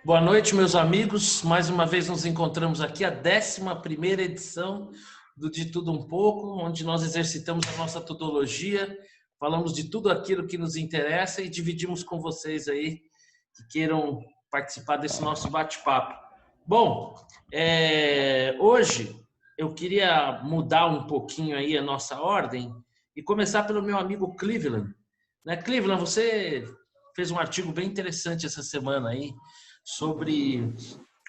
Boa noite, meus amigos. Mais uma vez nos encontramos aqui, a 11ª edição do De Tudo Um Pouco, onde nós exercitamos a nossa tudologia, falamos de tudo aquilo que nos interessa e dividimos com vocês aí que queiram participar desse nosso bate-papo. Bom, hoje eu queria mudar um pouquinho aí a nossa ordem e começar pelo meu amigo Cleveland. Cleveland, você fez um artigo bem interessante essa semana aí sobre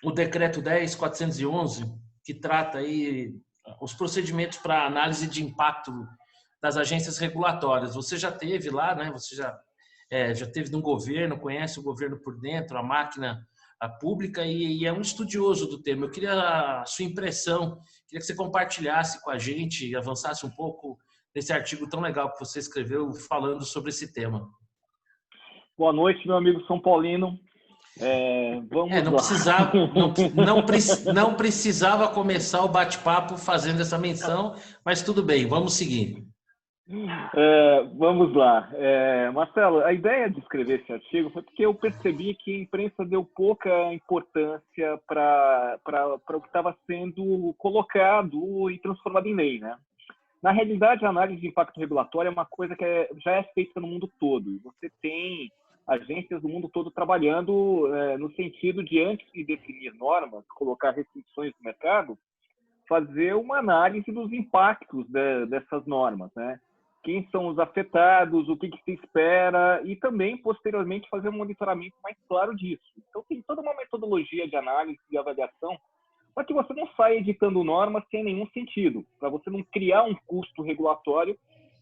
o decreto 10.411, que trata aí os procedimentos para análise de impacto das agências regulatórias. Você já teve lá, né? Você já teve no governo, conhece o governo por dentro, a máquina pública e é um estudioso do tema. Eu queria a sua impressão, queria que você compartilhasse com a gente e avançasse um pouco nesse artigo tão legal que você escreveu falando sobre esse tema. Boa noite, meu amigo São Paulino. Não precisava começar o bate-papo fazendo essa menção, mas tudo bem, vamos seguir. Vamos lá. Marcelo, a ideia de escrever esse artigo foi porque eu percebi que a imprensa deu pouca importância para o que estava sendo colocado e transformado em lei, né? Na realidade, a análise de impacto regulatório é uma coisa que já é feita no mundo todo. Você tem agências do mundo todo trabalhando no sentido de, antes de definir normas, colocar restrições no mercado, fazer uma análise dos impactos dessas normas, né? Quem são os afetados, o que se espera e também, posteriormente, fazer um monitoramento mais claro disso. Então, tem toda uma metodologia de análise e avaliação para que você não saia editando normas sem nenhum sentido, para você não criar um custo regulatório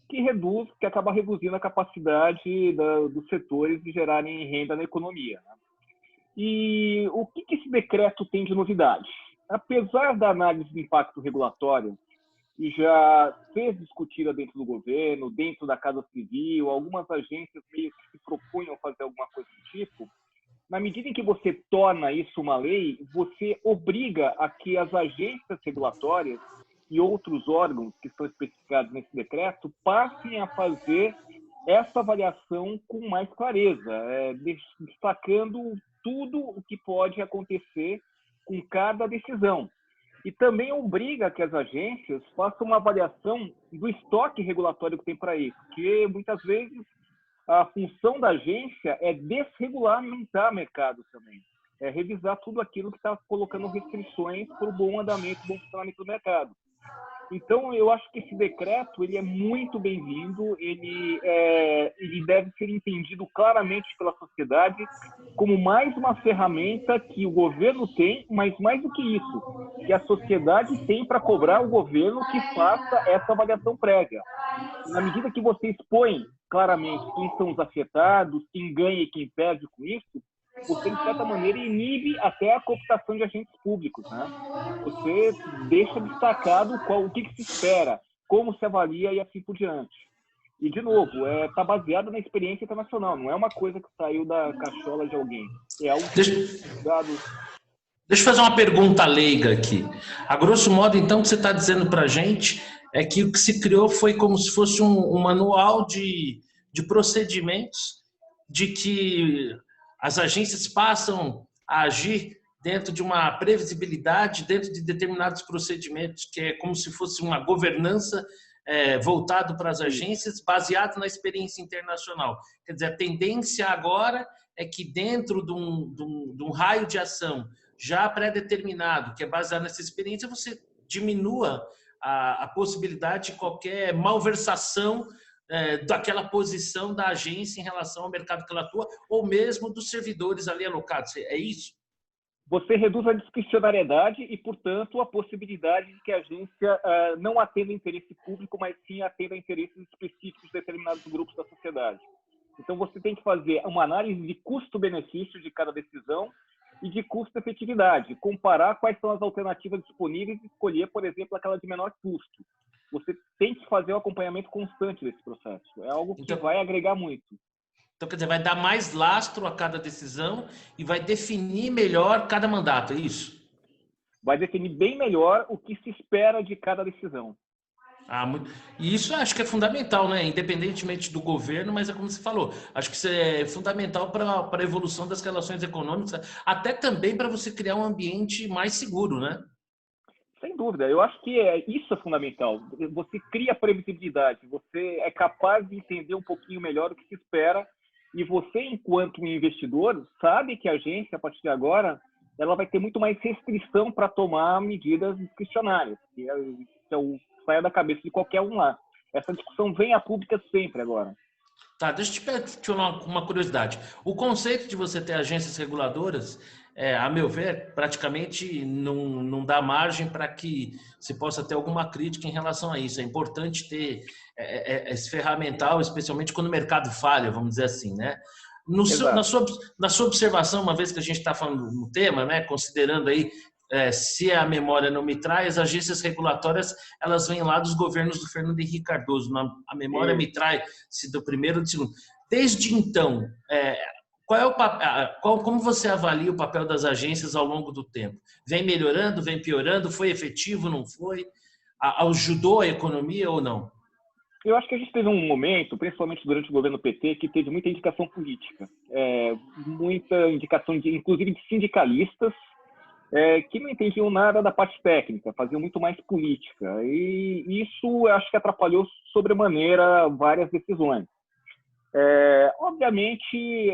que acaba reduzindo a capacidade dos setores de gerarem renda na economia, né? E o que esse decreto tem de novidade? Apesar da análise de impacto regulatório, que já ser discutida dentro do governo, dentro da Casa Civil, algumas agências meio que se propunham fazer alguma coisa do tipo, na medida em que você torna isso uma lei, você obriga a que as agências regulatórias e outros órgãos que estão especificados nesse decreto passem a fazer essa avaliação com mais clareza, destacando tudo o que pode acontecer com cada decisão. E também obriga que as agências façam uma avaliação do estoque regulatório que tem para isso, porque muitas vezes a função da agência é desregulamentar o mercado também, é revisar tudo aquilo que está colocando restrições para o bom andamento, bom funcionamento do mercado. Então, eu acho que esse decreto ele é muito bem-vindo, ele deve ser entendido claramente pela sociedade como mais uma ferramenta que o governo tem, mas mais do que isso, que a sociedade tem para cobrar o governo que faça essa avaliação prévia. Na medida que você expõe claramente quem são os afetados, quem ganha e quem perde com isso, você, de certa maneira, inibe até a cooptação de agentes públicos, né? Você deixa destacado o que se espera, como se avalia e assim por diante. E, de novo, está baseado na experiência internacional, não é uma coisa que saiu da cachola de alguém. É algo que Deixa eu fazer uma pergunta leiga aqui. A grosso modo, então, o que você está dizendo para a gente é que o que se criou foi como se fosse um manual de procedimentos de que as agências passam a agir dentro de uma previsibilidade, dentro de determinados procedimentos, que é como se fosse uma governança voltado para as agências, baseado na experiência internacional. Quer dizer, a tendência agora é que dentro de um raio de ação já pré-determinado, que é baseado nessa experiência, você diminua a possibilidade de qualquer malversação daquela posição da agência em relação ao mercado que ela atua, ou mesmo dos servidores ali alocados. É isso? Você reduz a discricionariedade e, portanto, a possibilidade de que a agência não atenda interesse público, mas sim atenda interesses específicos de determinados grupos da sociedade. Então, você tem que fazer uma análise de custo-benefício de cada decisão e de custo-efetividade, comparar quais são as alternativas disponíveis e escolher, por exemplo, aquela de menor custo. Você tem que fazer o acompanhamento constante desse processo. É algo que vai agregar muito. Então, quer dizer, vai dar mais lastro a cada decisão e vai definir melhor cada mandato, é isso? Vai definir bem melhor o que se espera de cada decisão. E isso eu acho que é fundamental, né? Independentemente do governo, mas é como você falou, acho que isso é fundamental para a evolução das relações econômicas, até também para você criar um ambiente mais seguro, né? Sem dúvida, eu acho que isso é fundamental. Você cria previsibilidade, você é capaz de entender um pouquinho melhor o que se espera e você, enquanto um investidor, sabe que a agência, a partir de agora, ela vai ter muito mais restrição para tomar medidas discricionárias, que é o saia da cabeça de qualquer um lá. Essa discussão vem à pública sempre agora. Tá, deixa eu te questionar uma curiosidade. O conceito de você ter agências reguladoras, a meu ver, praticamente não dá margem para que se possa ter alguma crítica em relação a isso. É importante ter esse ferramental, especialmente quando o mercado falha, vamos dizer assim, né? No seu, Exato. na sua observação, uma vez que a gente está falando no tema, né, considerando aí se a memória não me traz, as agências regulatórias elas vêm lá dos governos do Fernando Henrique Cardoso. A memória me traz se do primeiro ou do segundo. Desde então, qual é o como você avalia o papel das agências ao longo do tempo? Vem melhorando, vem piorando? Foi efetivo, não foi? Ajudou a economia ou não? Eu acho que a gente teve um momento, principalmente durante o governo PT, que teve muita indicação política, muita indicação, inclusive de sindicalistas, que não entendiam nada da parte técnica, faziam muito mais política. E isso acho que atrapalhou sobremaneira várias decisões. Obviamente,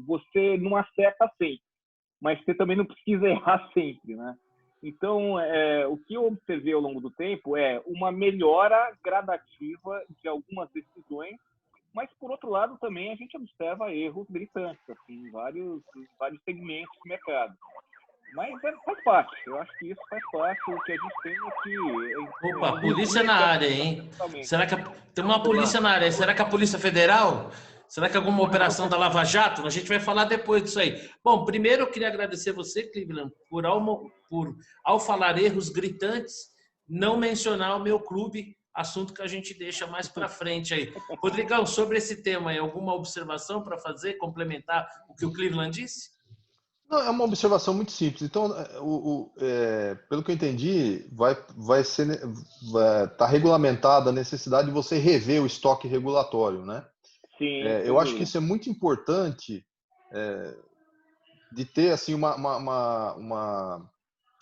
você não acerta sempre, mas você também não precisa errar sempre, né? Então, o que eu observei ao longo do tempo é uma melhora gradativa de algumas decisões, mas, por outro lado, também a gente observa erros gritantes assim, em vários segmentos do mercado. Mas faz parte, eu acho que isso faz parte. O que a gente tem é que Opa, polícia na área, hein? Será que tem uma polícia na área? Será que a Polícia Federal? Será que alguma operação da Lava Jato? A gente vai falar depois disso aí. Bom, primeiro eu queria agradecer você, Cleveland, ao falar erros gritantes, não mencionar o meu clube, assunto que a gente deixa mais para frente aí. Rodrigão, sobre esse tema, aí, alguma observação para fazer, complementar o que o Cleveland disse? Não, é uma observação muito simples. Então, pelo que eu entendi, tá regulamentada a necessidade de você rever o estoque regulatório, né? Sim, sem Eu acho que dúvida. isso é muito importante, de ter assim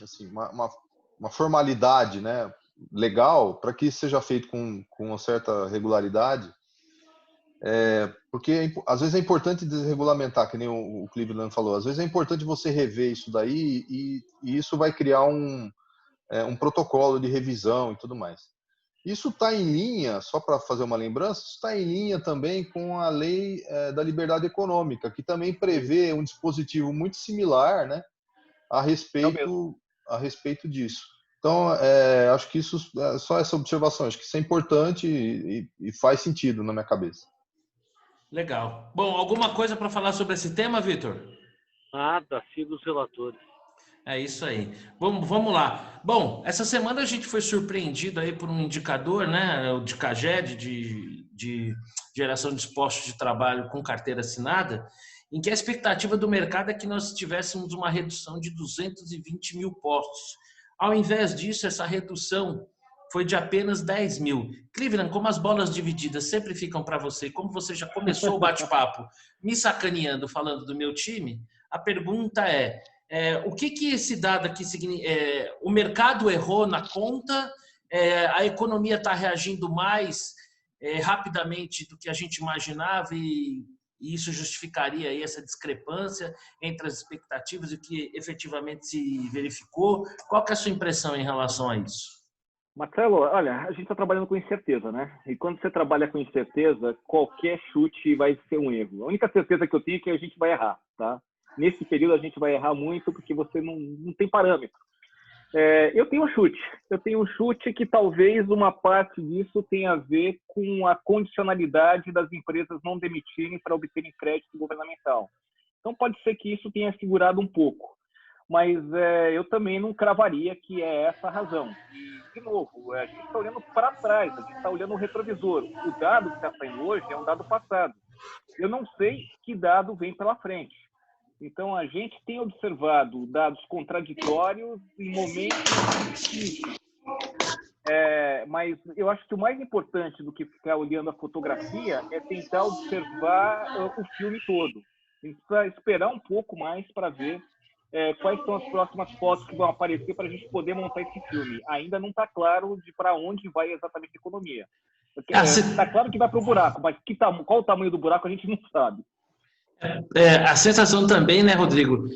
assim, uma formalidade, né, legal, para que isso seja feito com uma certa regularidade. Porque às vezes é importante desregulamentar, que nem o Cleveland falou, às vezes é importante você rever isso daí e isso vai criar um protocolo de revisão e tudo mais. Isso está em linha, só para fazer uma lembrança, isso está em linha também com a lei da liberdade econômica, que também prevê um dispositivo muito similar, né, a É o mesmo. respeito disso. Então, acho que isso, só essa observação, acho que isso é importante e faz sentido na minha cabeça. Legal. Bom, alguma coisa para falar sobre esse tema, Vitor? Nada, siga os relatores. É isso aí. Vamos lá. Bom, essa semana a gente foi surpreendido aí por um indicador, né, o de CAGED, de geração de postos de trabalho com carteira assinada, em que a expectativa do mercado é que nós tivéssemos uma redução de 220 mil postos. Ao invés disso, essa redução foi de apenas 10 mil. Cleveland, como as bolas divididas sempre ficam para você, como você já começou o bate-papo me sacaneando, falando do meu time, a pergunta o que esse dado aqui significa? O mercado errou na conta? A economia está reagindo mais rapidamente do que a gente imaginava e isso justificaria aí essa discrepância entre as expectativas e o que efetivamente se verificou? Qual que é a sua impressão em relação a isso? Marcelo, olha, a gente está trabalhando com incerteza, né? E quando você trabalha com incerteza, qualquer chute vai ser um erro. A única certeza que eu tenho é que a gente vai errar, tá? Nesse período a gente vai errar muito porque você não tem parâmetro. Eu tenho um chute que talvez uma parte disso tenha a ver com a condicionalidade das empresas não demitirem para obterem crédito governamental. Então pode ser que isso tenha segurado um pouco, mas eu também não cravaria que é essa a razão. E, de novo, a gente está olhando para trás, a gente está olhando o retrovisor. O dado que está saindo hoje é um dado passado. Eu não sei que dado vem pela frente. Então, a gente tem observado dados contraditórios em momentos distintos. Mas eu acho que o mais importante do que ficar olhando a fotografia é tentar observar o filme todo. A gente precisa esperar um pouco mais para ver quais são as próximas fotos que vão aparecer para a gente poder montar esse filme. Ainda não está claro de para onde vai exatamente a economia. Está claro que vai para o buraco, mas qual o tamanho do buraco a gente não sabe. A sensação também, né, Rodrigo,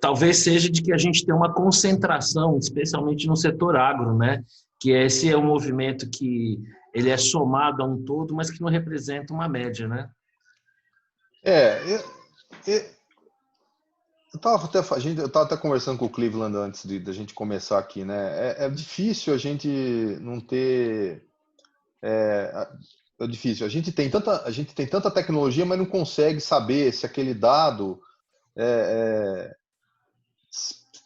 talvez seja de que a gente tem uma concentração, especialmente no setor agro, né? Que esse é um movimento que ele é somado a um todo, mas que não representa uma média, né? Eu estava até conversando com o Cleveland antes da gente começar aqui, né? É difícil a gente não ter. É difícil. A gente tem tanta tecnologia, mas não consegue saber se aquele dado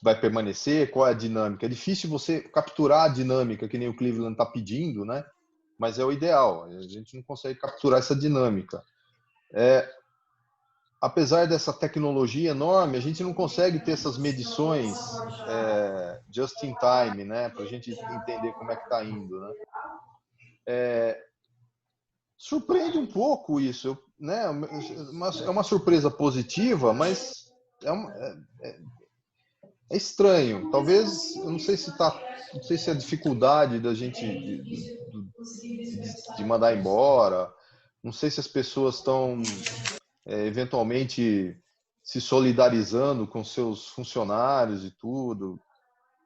vai permanecer, qual é a dinâmica. É difícil você capturar a dinâmica, que nem o Cleveland está pedindo, né? Mas é o ideal. A gente não consegue capturar essa dinâmica. Apesar dessa tecnologia enorme, a gente não consegue ter essas medições just in time, né? Para a gente entender como é que está indo, né? Surpreende um pouco isso, né? É uma surpresa positiva, mas é estranho. Talvez, eu não sei se é a dificuldade da gente de mandar embora, não sei se as pessoas estão eventualmente se solidarizando com seus funcionários e tudo.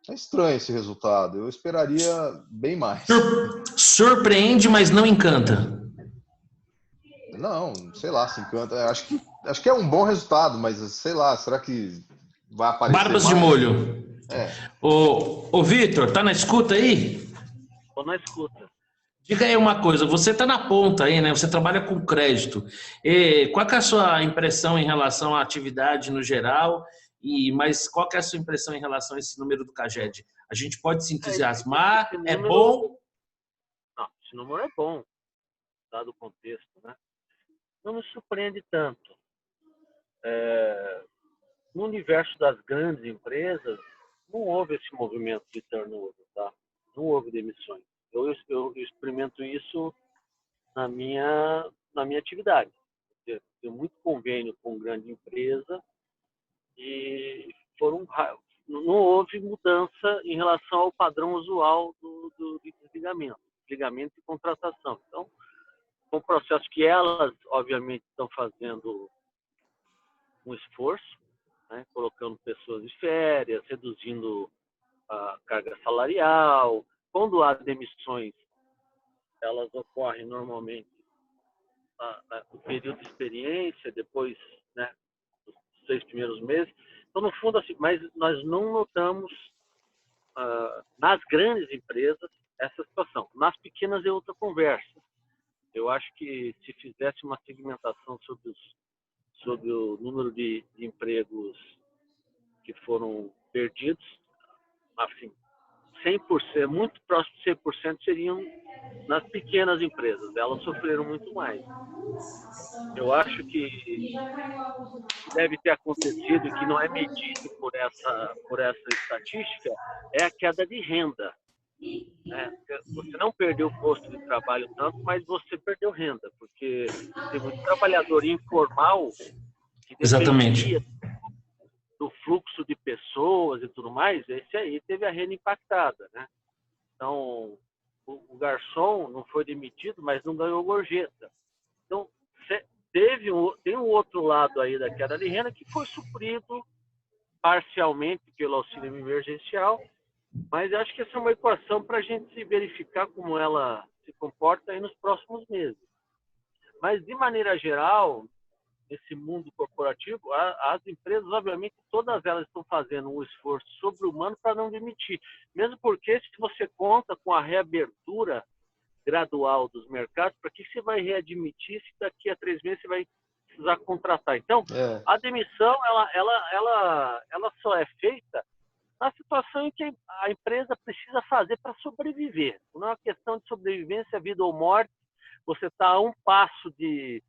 É estranho esse resultado. Eu esperaria bem mais. Surpreende, mas não encanta. Não, sei lá, se encanta. Acho que é um bom resultado, mas sei lá, será que vai aparecer Barbas mais? de molho. Ô Vitor, tá na escuta aí? Tô na escuta. Diga aí uma coisa, você está na ponta aí, né? Você trabalha com crédito. Qual que é a sua impressão em relação à atividade no geral? Mas qual que é a sua impressão em relação a esse número do CAGED? A gente pode se entusiasmar? Esse É número, bom? não, esse número é bom, dado o contexto, né? Não me surpreende tanto. No universo das grandes empresas, não houve esse movimento de turnover, tá? Não houve demissões. Eu experimento isso na minha atividade. Eu tenho muito convênio com grande empresa e não houve mudança em relação ao padrão usual do desligamento e contratação. Então, é um processo que elas, obviamente, estão fazendo um esforço, né, colocando pessoas de férias, reduzindo a carga salarial. Quando há demissões, elas ocorrem normalmente no período de experiência, depois, né, dos 6 primeiros meses. Então, no fundo, assim, mas nós não notamos nas grandes empresas essa situação. Nas pequenas é outra conversa. Eu acho que se fizesse uma segmentação sobre o número de empregos que foram perdidos, assim, 100%, muito próximo de 100% seriam nas pequenas empresas. Elas sofreram muito mais. Eu acho que deve ter acontecido e que não é medido por essa estatística é a queda de renda. Né? Você não perdeu o posto de trabalho tanto, mas você perdeu renda, porque tem muito trabalhador informal que dependia Exatamente. do fluxo de pessoas e tudo mais, esse aí teve a renda impactada, né? Então, o garçom não foi demitido, mas não ganhou gorjeta. Então, tem um outro lado aí da queda de renda que foi suprido parcialmente pelo auxílio emergencial, mas acho que essa é uma equação para a gente se verificar como ela se comporta aí nos próximos meses. Mas, de maneira geral, nesse mundo corporativo, as empresas, obviamente, todas elas estão fazendo um esforço sobre-humano para não demitir. Mesmo porque, se você conta com a reabertura gradual dos mercados, para que você vai readmitir se daqui a 3 meses você vai precisar contratar? Então, a demissão, ela só é feita na situação em que a empresa precisa fazer para sobreviver. Não é uma questão de sobrevivência, vida ou morte. Você está a um passo de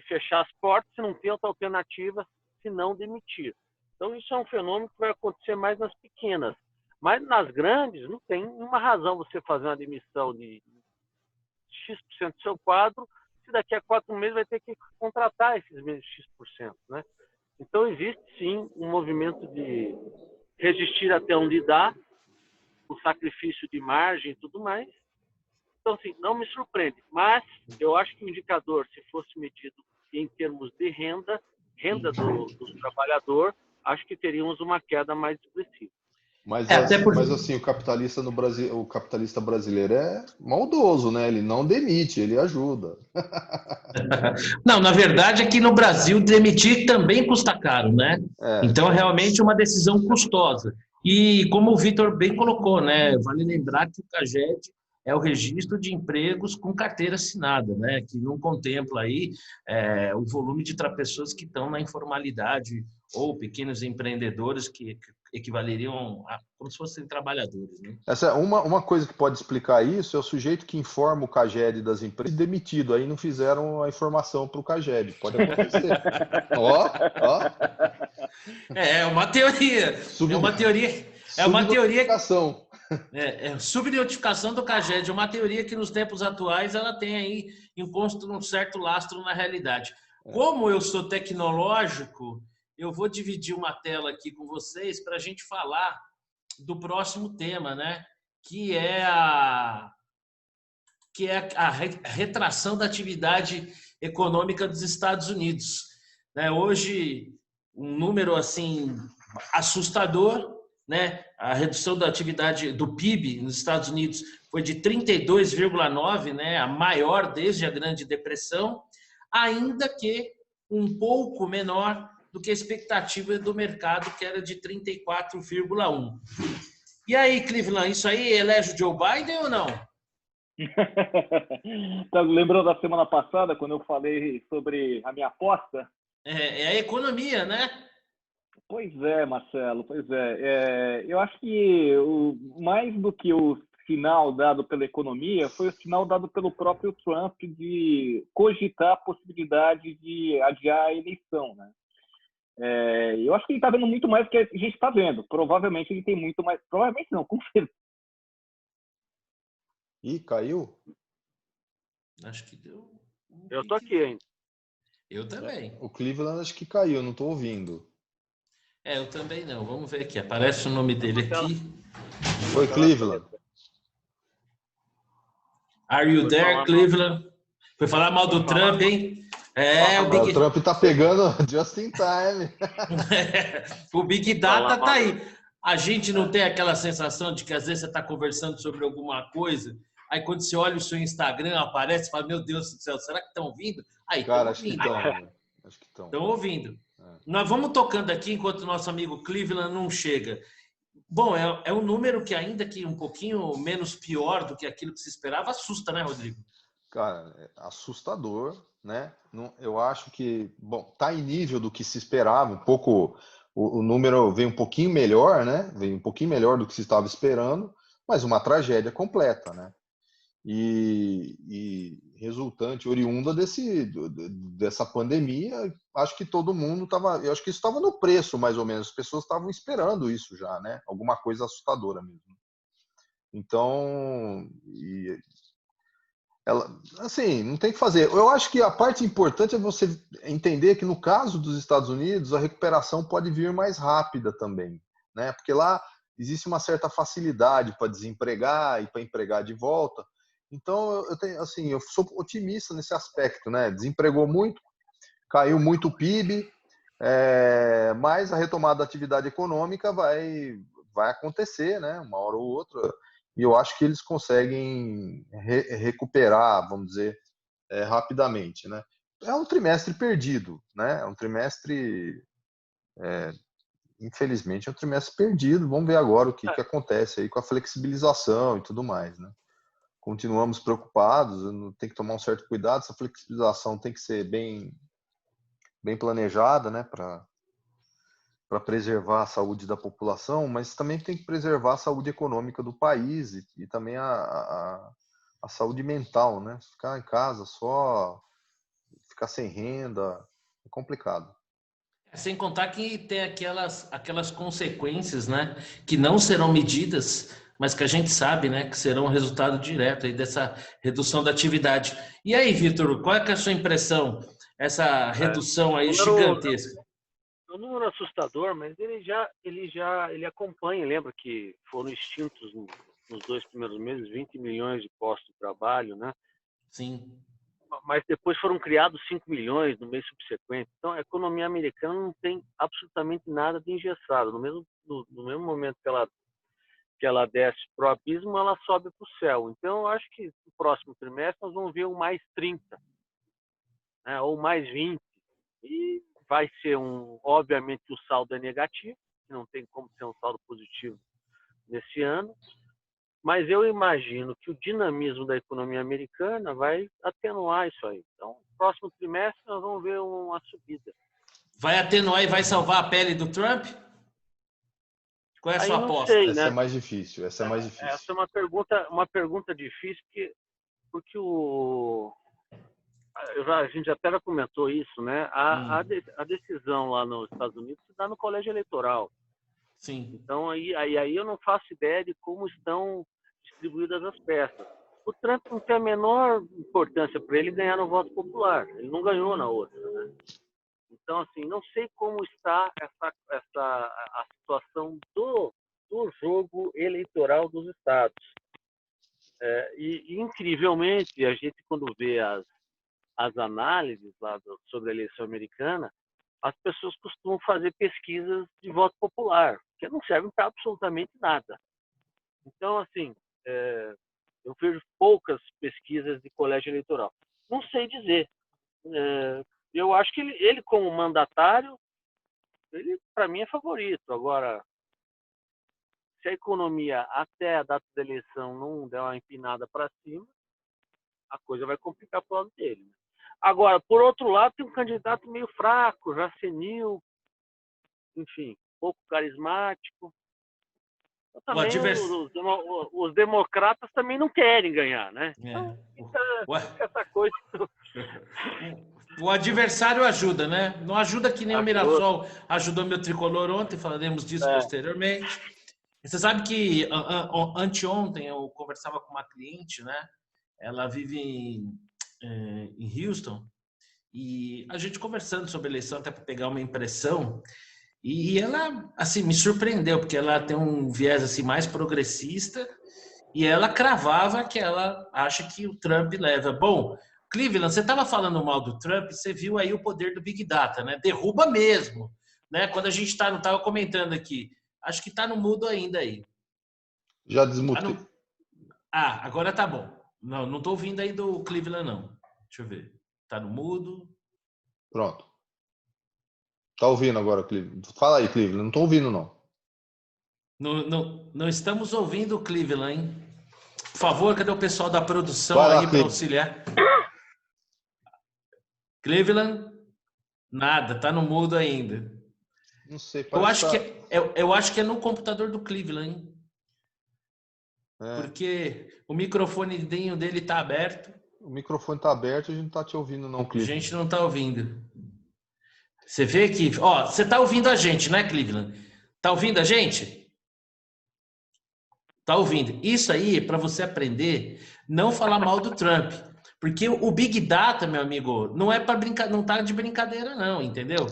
fechar as portas, se não tem outra alternativa se não demitir. Então, isso é um fenômeno que vai acontecer mais nas pequenas. Mas nas grandes, não tem nenhuma razão você fazer uma demissão de X% do seu quadro, se daqui a 4 meses vai ter que contratar esses mesmos X%, né? Então, existe sim um movimento de resistir até onde dá, o sacrifício de margem e tudo mais. Então, assim, não me surpreende. Mas eu acho que o indicador, se fosse medido em termos de renda do trabalhador, acho que teríamos uma queda mais expressiva. Até por... Mas assim, o capitalista no Brasil, o capitalista brasileiro é maldoso, né? Ele não demite, ele ajuda. Não, na verdade, aqui no Brasil, demitir também custa caro, né? Então, é realmente uma decisão custosa. E como o Vitor bem colocou, né? Vale lembrar que o CAGED é o registro de empregos com carteira assinada, né? Que não contempla aí o volume de pessoas que estão na informalidade ou pequenos empreendedores que equivaleriam a como se fossem trabalhadores, né? Essa uma coisa que pode explicar isso é o sujeito que informa o CAGED das empresas demitido, aí não fizeram a informação para o CAGED. Pode acontecer. Ó. É uma teoria. É uma teoria. É uma teoria. Subnotificação do CAGED é uma teoria que nos tempos atuais ela tem aí imposto um certo lastro na realidade. Como eu sou tecnológico, eu vou dividir uma tela aqui com vocês para a gente falar do próximo tema, né? Que é a retração da atividade econômica dos Estados Unidos. Hoje, um número assim assustador, né? A redução da atividade do PIB nos Estados Unidos foi de 32,9, né? A maior desde a Grande Depressão, ainda que um pouco menor do que a expectativa do mercado, que era de 34,1. E aí, Cleveland, isso aí elege o Joe Biden ou não? Tá lembrando da semana passada, quando eu falei sobre a minha aposta? É a economia, né? Pois é, Marcelo, pois é. Eu acho que mais do que o sinal dado pela economia, foi o sinal dado pelo próprio Trump de cogitar a possibilidade de adiar a eleição, né? Eu acho que ele está vendo muito mais do que a gente está vendo. Provavelmente ele tem muito mais. Provavelmente não, com certeza. Ih, caiu? Acho que deu. Eu tô aqui ainda. Eu também. O Cleveland acho que caiu, não estou ouvindo. Eu também não. Vamos ver aqui. Aparece o nome dele aqui. Foi Cleveland. Are you there, Cleveland? Foi falar mal do Trump, hein? O Trump tá pegando just in time. O Big Data tá aí. A gente não tem aquela sensação de que às vezes você está conversando sobre alguma coisa, aí quando você olha o seu Instagram, aparece e fala, meu Deus do céu, será que estão ouvindo? Aí, cara, acho que estão. Estão ouvindo. Nós vamos tocando aqui enquanto o nosso amigo Cleveland não chega. Bom, é um número que ainda que um pouquinho menos pior do que aquilo que se esperava, assusta, né, Rodrigo? Cara, é assustador, né? Eu acho que, bom, tá em nível do que se esperava, um pouco, o número veio um pouquinho melhor, né? Veio um pouquinho melhor do que se estava esperando, mas uma tragédia completa, né? E resultante, oriunda dessa pandemia, acho que todo mundo estava, eu acho que isso estava no preço, mais ou menos, as pessoas estavam esperando isso já, né? Alguma coisa assustadora mesmo. Então, assim, não tem o que fazer. Eu acho que a parte importante é você entender que no caso dos Estados Unidos, a recuperação pode vir mais rápida também, né? Porque lá existe uma certa facilidade para desempregar e para empregar de volta. Então, eu sou otimista nesse aspecto, né? Desempregou muito, caiu muito o PIB, mas a retomada da atividade econômica vai acontecer, né? Uma hora ou outra. E eu acho que eles conseguem recuperar, vamos dizer, rapidamente, né? É um trimestre perdido, né? É um trimestre, infelizmente, é um trimestre perdido. Vamos ver agora o que acontece aí com a flexibilização e tudo mais, né? Continuamos preocupados, tem que tomar um certo cuidado. Essa flexibilização tem que ser bem planejada, né? Para preservar a saúde da população, mas também tem que preservar a saúde econômica do país e também a saúde mental, né? Ficar em casa só, ficar sem renda, é complicado. Sem contar que tem aquelas consequências, né, que não serão medidas, mas que a gente sabe, né, que serão resultado direto aí dessa redução da atividade. E aí, Vitor, qual é, que é a sua impressão? Essa redução aí Número, gigantesca. um número assustador, mas ele acompanha. Lembra que foram extintos nos 2 primeiros meses 20 milhões de postos de trabalho, né? Sim. Mas depois foram criados 5 milhões no mês subsequente. Então, a economia americana não tem absolutamente nada de engessado. No mesmo momento que ela desce para o abismo, ela sobe para o céu. Então, eu acho que no próximo trimestre nós vamos ver um mais 30, né, ou mais 20. E vai ser obviamente, o saldo é negativo, não tem como ser um saldo positivo nesse ano, mas eu imagino que o dinamismo da economia americana vai atenuar isso aí. Então, no próximo trimestre nós vamos ver uma subida. Vai atenuar e vai salvar a pele do Trump? Qual é a Aí sua não aposta? sei, Essa é né? mais difícil, essa é mais difícil. Essa é uma pergunta difícil, porque a gente até comentou isso, né? A decisão lá nos Estados Unidos se dá no colégio eleitoral. Sim. Então, aí eu não faço ideia de como estão distribuídas as peças. O Trump não tem a menor importância para ele ganhar no voto popular. Ele não ganhou na outra, né? Então, assim, não sei como está a situação do jogo eleitoral dos estados. E, incrivelmente, a gente, quando vê as análises lá sobre a eleição americana, as pessoas costumam fazer pesquisas de voto popular, que não servem para absolutamente nada. Então, assim, eu vejo poucas pesquisas de colégio eleitoral. Não sei dizer. Eu acho que ele como mandatário, ele, para mim, é favorito. Agora, se a economia até a data da eleição não der uma empinada para cima, a coisa vai complicar para o lado dele. Agora, por outro lado, tem um candidato meio fraco, já senil, enfim, pouco carismático. Então, também os democratas também não querem ganhar, né? Então, fica essa coisa. O adversário ajuda, né? Não ajuda que nem o Mirassol ajudou meu tricolor ontem, falaremos disso posteriormente. Você sabe que anteontem eu conversava com uma cliente, né? Ela vive em Houston e a gente conversando sobre eleição até para pegar uma impressão. E ela, assim, me surpreendeu, porque ela tem um viés assim, mais progressista e ela cravava que ela acha que o Trump leva. Bom, Cleveland, você estava falando mal do Trump, você viu aí o poder do Big Data, né? Derruba mesmo, né? Quando a gente não estava comentando aqui, acho que está no mudo ainda aí. Já desmutei. Agora tá bom. Não estou ouvindo aí do Cleveland, não. Deixa eu ver. Tá no mudo. Pronto. Tá ouvindo agora, Cleveland? Fala aí, Cleveland. Não tô ouvindo, não. Não estamos ouvindo o Cleveland, hein? Por favor, cadê o pessoal da produção Vai lá, aí para auxiliar? Cleveland? Nada, tá no mudo ainda. Não sei, Eu acho, tá... eu acho que é no computador do Cleveland, hein? Porque o microfonezinho dele tá aberto. O microfone tá aberto e a gente não tá te ouvindo, não, Cleveland. A gente não tá ouvindo. Você vê que... você tá ouvindo a gente, né, Cleveland? Tá ouvindo a gente? Tá ouvindo? Isso aí é para você aprender não falar mal do Trump. Porque o Big Data, meu amigo, não é para brincar, não tá de brincadeira não, entendeu?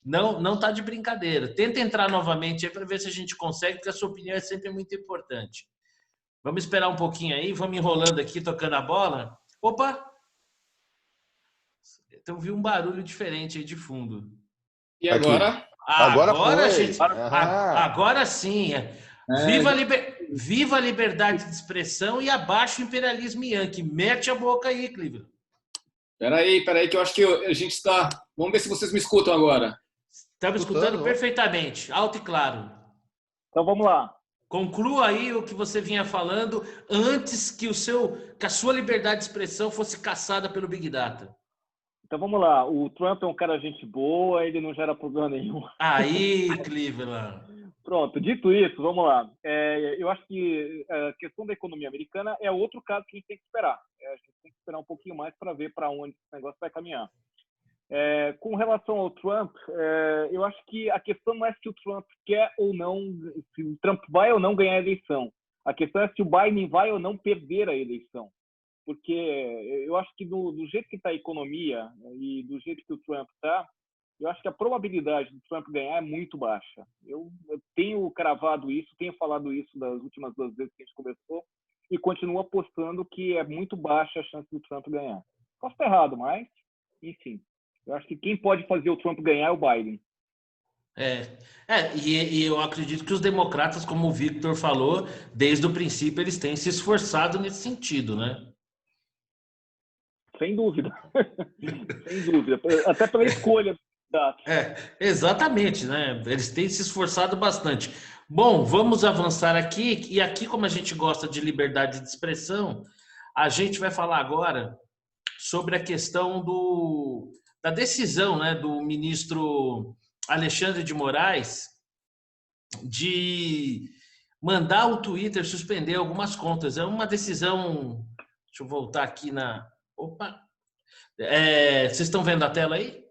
Não tá de brincadeira. Tenta entrar novamente aí para ver se a gente consegue, porque a sua opinião é sempre muito importante. Vamos esperar um pouquinho aí, vamos enrolando aqui, tocando a bola. Opa! Então vi um barulho diferente aí de fundo. E agora? Agora foi. Gente, agora sim. Viva a liberdade de expressão e abaixo o imperialismo yankee. Mete a boca aí, Cleveland. Peraí, que eu acho que a gente está... Vamos ver se vocês me escutam agora. Estamos escutando perfeitamente, alto e claro. Então vamos lá. Conclua aí o que você vinha falando antes que a sua liberdade de expressão fosse caçada pelo Big Data. Então vamos lá. O Trump é um cara gente boa, ele não gera problema nenhum. Aí, Cleveland. Pronto, dito isso, vamos lá. Eu acho que a questão da economia americana é outro caso que a gente tem que esperar. A gente tem que esperar um pouquinho mais para ver para onde esse negócio vai caminhar. Com relação ao Trump, eu acho que a questão não é se o Trump quer ou não, se o Trump vai ou não ganhar a eleição. A questão é se o Biden vai ou não perder a eleição. Porque eu acho que do jeito que está a economia e do jeito que o Trump está, eu acho que a probabilidade do Trump ganhar é muito baixa. Eu tenho cravado isso, tenho falado isso das últimas 2 vezes que a gente conversou e continuo apostando que é muito baixa a chance do Trump ganhar. Posso estar errado, mas, enfim. Eu acho que quem pode fazer o Trump ganhar é o Biden. E eu acredito que os democratas, como o Victor falou, desde o princípio eles têm se esforçado nesse sentido, né? Sem dúvida. Sem dúvida. Até pela escolha. Exatamente, né? Eles têm se esforçado bastante. Bom, vamos avançar aqui. E aqui, como a gente gosta de liberdade de expressão, a gente vai falar agora sobre a questão da decisão, né, do ministro Alexandre de Moraes de mandar o Twitter suspender algumas contas. É uma decisão... Deixa eu voltar aqui na... Opa! Vocês estão vendo a tela aí?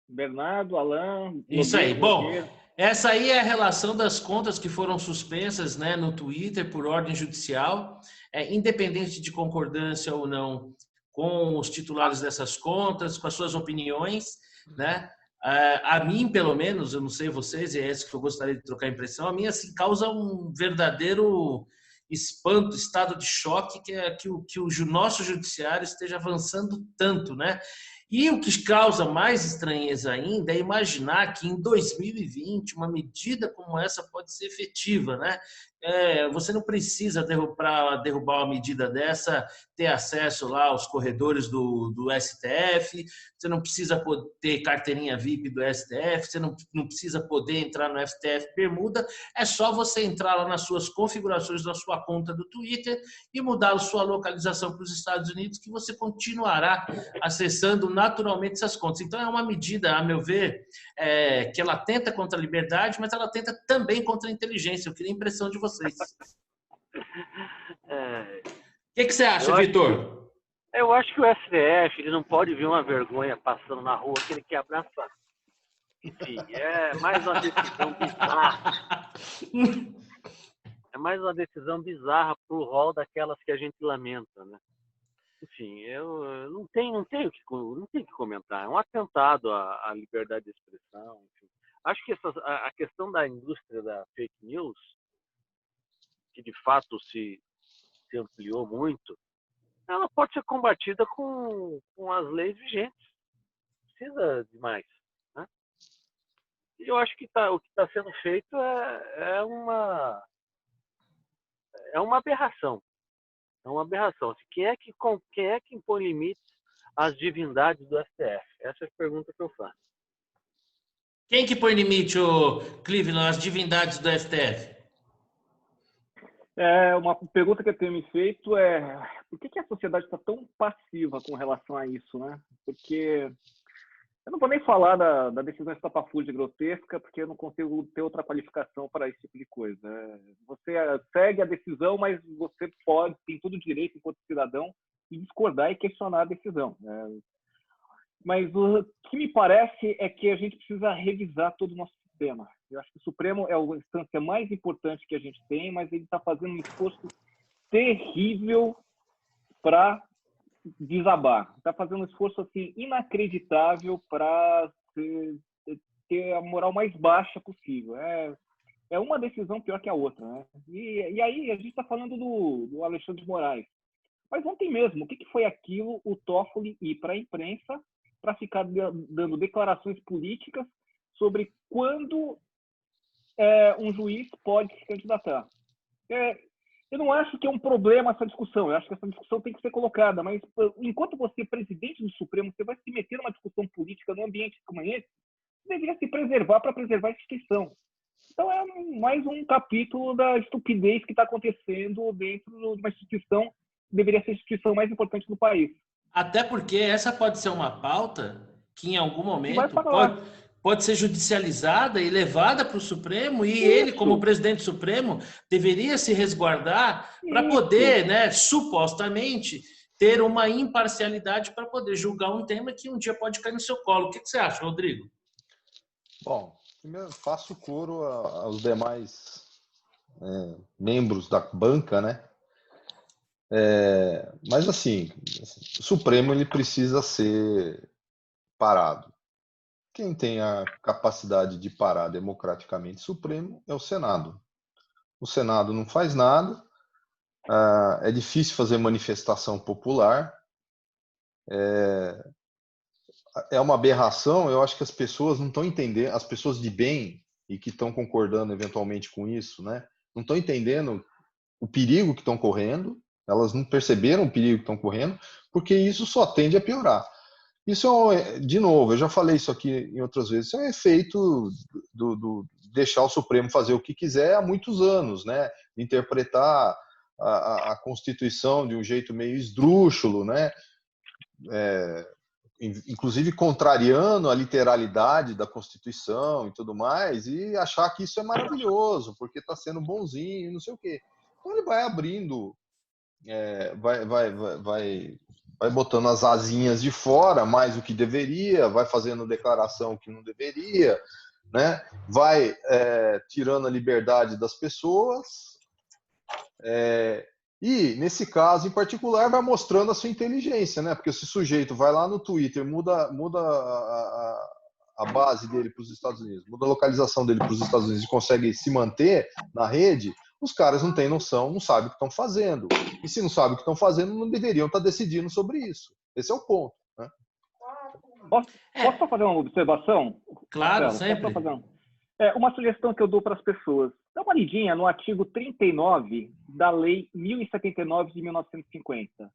Bernardo, Alain... Isso aí. Bom, essa aí é a relação das contas que foram suspensas, né, no Twitter por ordem judicial, independente de concordância ou não com os titulares dessas contas, com as suas opiniões, né? A mim, pelo menos, eu não sei vocês, e é isso que eu gostaria de trocar impressão, a mim assim, causa um verdadeiro espanto, estado de choque, que o nosso judiciário esteja avançando tanto, né? E o que causa mais estranheza ainda é imaginar que em 2020 uma medida como essa pode ser efetiva, né? Você não precisa para derrubar uma medida dessa ter acesso lá aos corredores do STF, você não precisa ter carteirinha VIP do STF, você não precisa poder entrar no STF Bermuda, é só você entrar lá nas suas configurações da sua conta do Twitter e mudar a sua localização para os Estados Unidos, que você continuará acessando naturalmente essas contas. Então é uma medida, a meu ver, que ela tenta contra a liberdade, mas ela tenta também contra a inteligência. Eu queria a impressão de vocês. O que você acha, Vitor? Eu acho que o STF ele não pode ver uma vergonha passando na rua que ele quer abraçar. Enfim, é mais uma decisão bizarra. É mais uma decisão bizarra para o rol daquelas que a gente lamenta, né? Enfim, eu não tenho o que comentar. É um atentado à liberdade de expressão. Enfim. Acho que a questão da indústria da fake news, que de fato se ampliou muito, ela pode ser combatida com as leis vigentes. Não precisa de mais. Né? E eu acho que o que está sendo feito é uma aberração. É uma aberração. Quem é que impõe limites às divindades do STF? Essa é a pergunta que eu faço. Quem que põe limite, Cleveland, às divindades do STF? Uma pergunta que eu tenho me feito é por que a sociedade está tão passiva com relação a isso, né? Porque eu não vou nem falar da decisão estapafúrdia e grotesca, porque eu não consigo ter outra qualificação para esse tipo de coisa. Você segue a decisão, mas você tem todo o direito, enquanto cidadão, de discordar e questionar a decisão. Mas o que me parece é que a gente precisa revisar todo o nosso sistema. Eu acho que o Supremo é a instância mais importante que a gente tem, mas ele está fazendo um esforço terrível para desabar. Está fazendo um esforço assim, inacreditável para ter a moral mais baixa possível. É uma decisão pior que a outra. Né? E aí a gente está falando do Alexandre de Moraes. Mas ontem mesmo, o que foi aquilo, o Toffoli ir para a imprensa para ficar dando declarações políticas sobre quando um juiz pode se candidatar. Eu não acho que é um problema essa discussão, eu acho que essa discussão tem que ser colocada, mas enquanto você é presidente do Supremo, você vai se meter numa discussão política num ambiente como esse, você deveria se preservar para preservar a instituição. Então é mais um capítulo da estupidez que está acontecendo dentro de uma instituição que deveria ser a instituição mais importante do país. Até porque essa pode ser uma pauta que em algum momento pode ser judicializada e levada para o Supremo, e ele, como presidente supremo, deveria se resguardar para poder, né, supostamente, ter uma imparcialidade para poder julgar um tema que um dia pode cair no seu colo. O que você acha, Rodrigo? Bom, primeiro faço coro aos demais membros da banca, né? Mas assim, o Supremo ele precisa ser parado. Quem tem a capacidade de parar democraticamente o Supremo é o Senado. O Senado não faz nada, é difícil fazer manifestação popular, é uma aberração. Eu acho que as pessoas não estão entendendo, as pessoas de bem e que estão concordando eventualmente com isso, né, não estão entendendo o perigo que estão correndo, elas não perceberam o perigo que estão correndo, porque isso só tende a piorar. Isso de novo, eu já falei isso aqui em outras vezes, isso é um efeito do deixar o Supremo fazer o que quiser há muitos anos, né? Interpretar a Constituição de um jeito meio esdrúxulo, né? Inclusive contrariando a literalidade da Constituição e tudo mais, e achar que isso é maravilhoso, porque está sendo bonzinho e não sei o quê. Então ele vai abrindo, vai botando as asinhas de fora mais do que deveria, vai fazendo declaração que não deveria, né? Vai tirando a liberdade das pessoas, e, nesse caso em particular, vai mostrando a sua inteligência, né? Porque esse sujeito vai lá no Twitter, muda a base dele para os Estados Unidos, muda a localização dele para os Estados Unidos e consegue se manter na rede, os caras não têm noção, não sabem o que estão fazendo. E se não sabem o que estão fazendo, não deveriam estar decidindo sobre isso. Esse é o ponto, né? Posso só fazer uma observação? Claro, Marcelo? sempre. Posso fazer uma sugestão que eu dou para as pessoas. Dá uma lidinha no artigo 39 da Lei 1079 de 1950,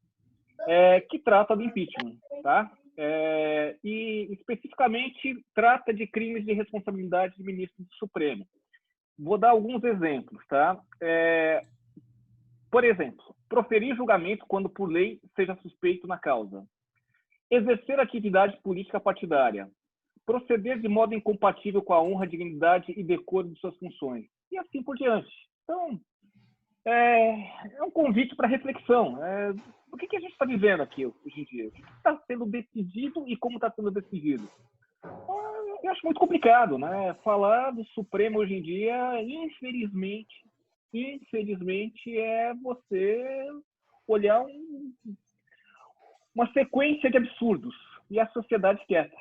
que trata do impeachment, tá? E especificamente trata de crimes de responsabilidade de ministro do Supremo. Vou dar alguns exemplos, tá? Por exemplo, proferir julgamento quando por lei seja suspeito na causa. Exercer atividade política partidária. Proceder de modo incompatível com a honra, dignidade e decoro de suas funções. E assim por diante. Então, é um convite para reflexão. O que a gente está vivendo aqui hoje em dia? O que está sendo decidido e como está sendo decidido? Eu acho muito complicado, né? Falar do Supremo hoje em dia, infelizmente, é você olhar uma sequência de absurdos e a sociedade quieta.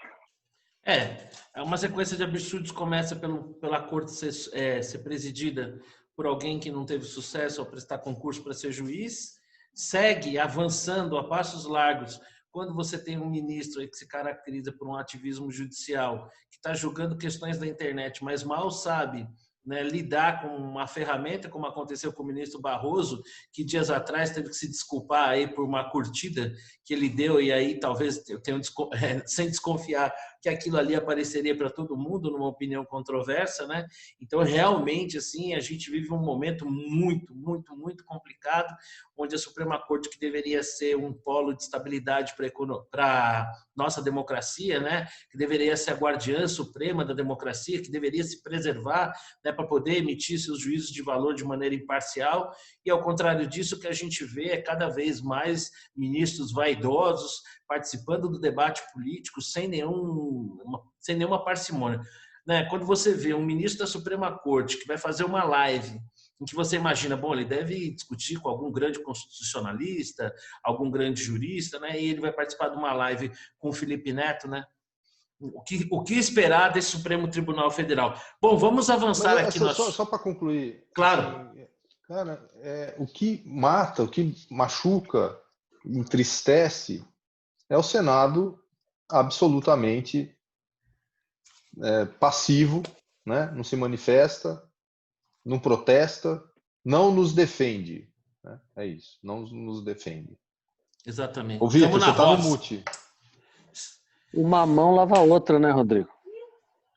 É uma sequência de absurdos. Começa pela corte ser presidida por alguém que não teve sucesso ao prestar concurso para ser juiz, segue avançando a passos largos quando você tem um ministro aí que se caracteriza por um ativismo judicial, que está julgando questões da internet, mas mal sabe, né, lidar com uma ferramenta, como aconteceu com o ministro Barroso, que dias atrás teve que se desculpar aí por uma curtida que ele deu, e aí talvez eu tenha sem desconfiar que aquilo ali apareceria para todo mundo numa opinião controversa, né? Então, realmente, assim, a gente vive um momento muito, muito, muito complicado, onde a Suprema Corte, que deveria ser um polo de estabilidade para nossa democracia, né? Que deveria ser a guardiã suprema da democracia, que deveria se preservar, né, para poder emitir seus juízos de valor de maneira imparcial, e ao contrário disso, o que a gente vê é cada vez mais ministros vaidosos participando do debate político sem nenhuma parcimônia, né? Quando você vê um ministro da Suprema Corte que vai fazer uma live em que você imagina, bom, ele deve discutir com algum grande constitucionalista, algum grande jurista, né? E ele vai participar de uma live com o Felipe Neto, né? O que esperar desse Supremo Tribunal Federal? Bom, vamos avançar aqui. Só para concluir. Claro. Assim, cara, o que mata, o que machuca, entristece, é o Senado absolutamente passivo, né? Não se manifesta, não protesta, não nos defende. Né? É isso, não nos defende. Exatamente. Ô, Vitor, você está no mute. Uma mão lava a outra, né, Rodrigo?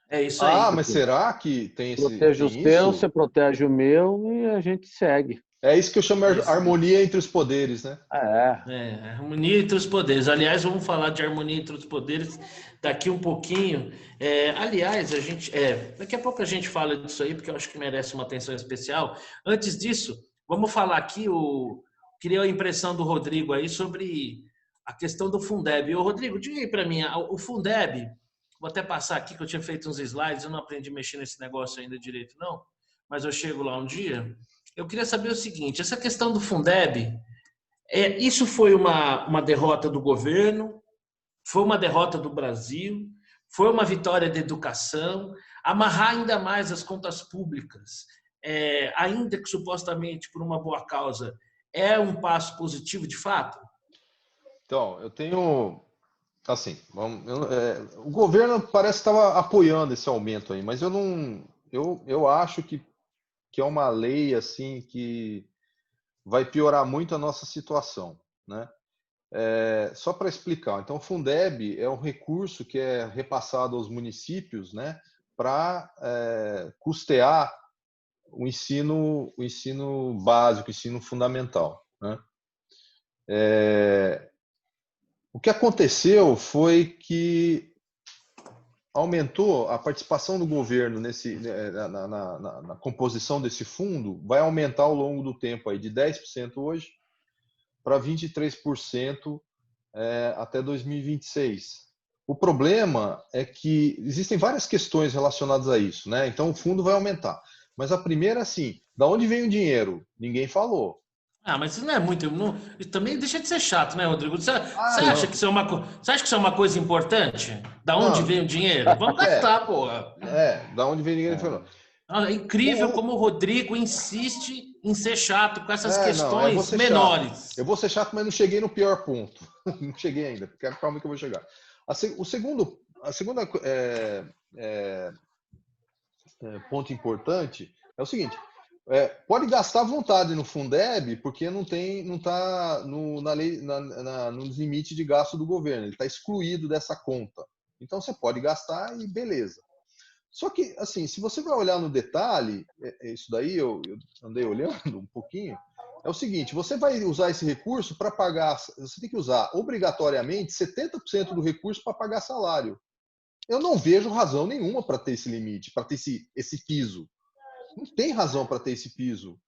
É isso aí. Mas será que tem esse... Protege os teus, você protege o meu e a gente segue. É isso que eu chamo de harmonia entre os poderes, né? Harmonia entre os poderes. Aliás, vamos falar de harmonia entre os poderes daqui um pouquinho. Aliás, daqui a pouco a gente fala disso aí, porque eu acho que merece uma atenção especial. Antes disso, vamos falar aqui, queria a impressão do Rodrigo aí sobre a questão do Fundeb. Ô, Rodrigo, diga aí para mim, o Fundeb, vou até passar aqui que eu tinha feito uns slides, eu não aprendi a mexer nesse negócio ainda direito, não, mas eu chego lá um dia. Eu queria saber o seguinte, essa questão do Fundeb, isso foi uma derrota do governo, foi uma derrota do Brasil, foi uma vitória da educação, amarrar ainda mais as contas públicas, ainda que supostamente por uma boa causa, é um passo positivo de fato? Então, eu tenho, assim, o governo parece que estava apoiando esse aumento aí, mas eu não, eu acho que é uma lei assim que vai piorar muito a nossa situação, né? Só para explicar, então o Fundeb é um recurso que é repassado aos municípios, né, para custear o ensino básico, o ensino fundamental, né? O que aconteceu foi que aumentou a participação do governo na composição desse fundo, vai aumentar ao longo do tempo aí de 10% hoje para 23% até 2026. O problema é que existem várias questões relacionadas a isso, né? Então o fundo vai aumentar. Mas a primeira, assim, da onde vem o dinheiro? Ninguém falou. Mas isso não é muito. Não, isso também deixa de ser chato, né, Rodrigo? Você acha Não. que isso é você acha que isso é uma coisa importante? Da onde Não. vem o dinheiro? Vamos gastar, porra. Da onde vem ninguém falou. É incrível como o Rodrigo insiste em ser chato com essas Não, eu vou questões ser chato. menores. Eu vou ser chato, mas não cheguei no pior ponto. Não cheguei ainda. Calma que eu vou chegar. A segunda ponto importante é o seguinte: pode gastar à vontade no Fundeb, porque não está na lei, nos limites de gasto do governo. Ele está excluído dessa conta. Então você pode gastar e beleza. Só que, assim, se você vai olhar no detalhe, isso daí eu andei olhando um pouquinho, é o seguinte: você vai usar esse recurso para pagar, você tem que usar obrigatoriamente 70% do recurso para pagar salário. Eu não vejo razão nenhuma para ter esse limite, para ter esse piso. Não tem razão para ter esse piso.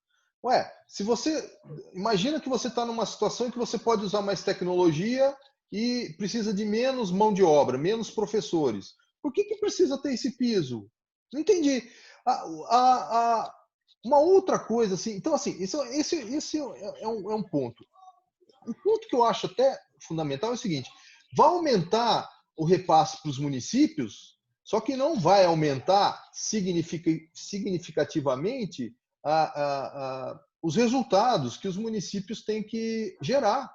Se você imagina que você está numa situação em que você pode usar mais tecnologia e precisa de menos mão de obra, menos professores. Por que precisa ter esse piso? Não entendi. Uma outra coisa, assim, então, assim, esse é um ponto. Um ponto que eu acho até fundamental é o seguinte: vai aumentar o repasse para os municípios, só que não vai aumentar significativamente os resultados que os municípios têm que gerar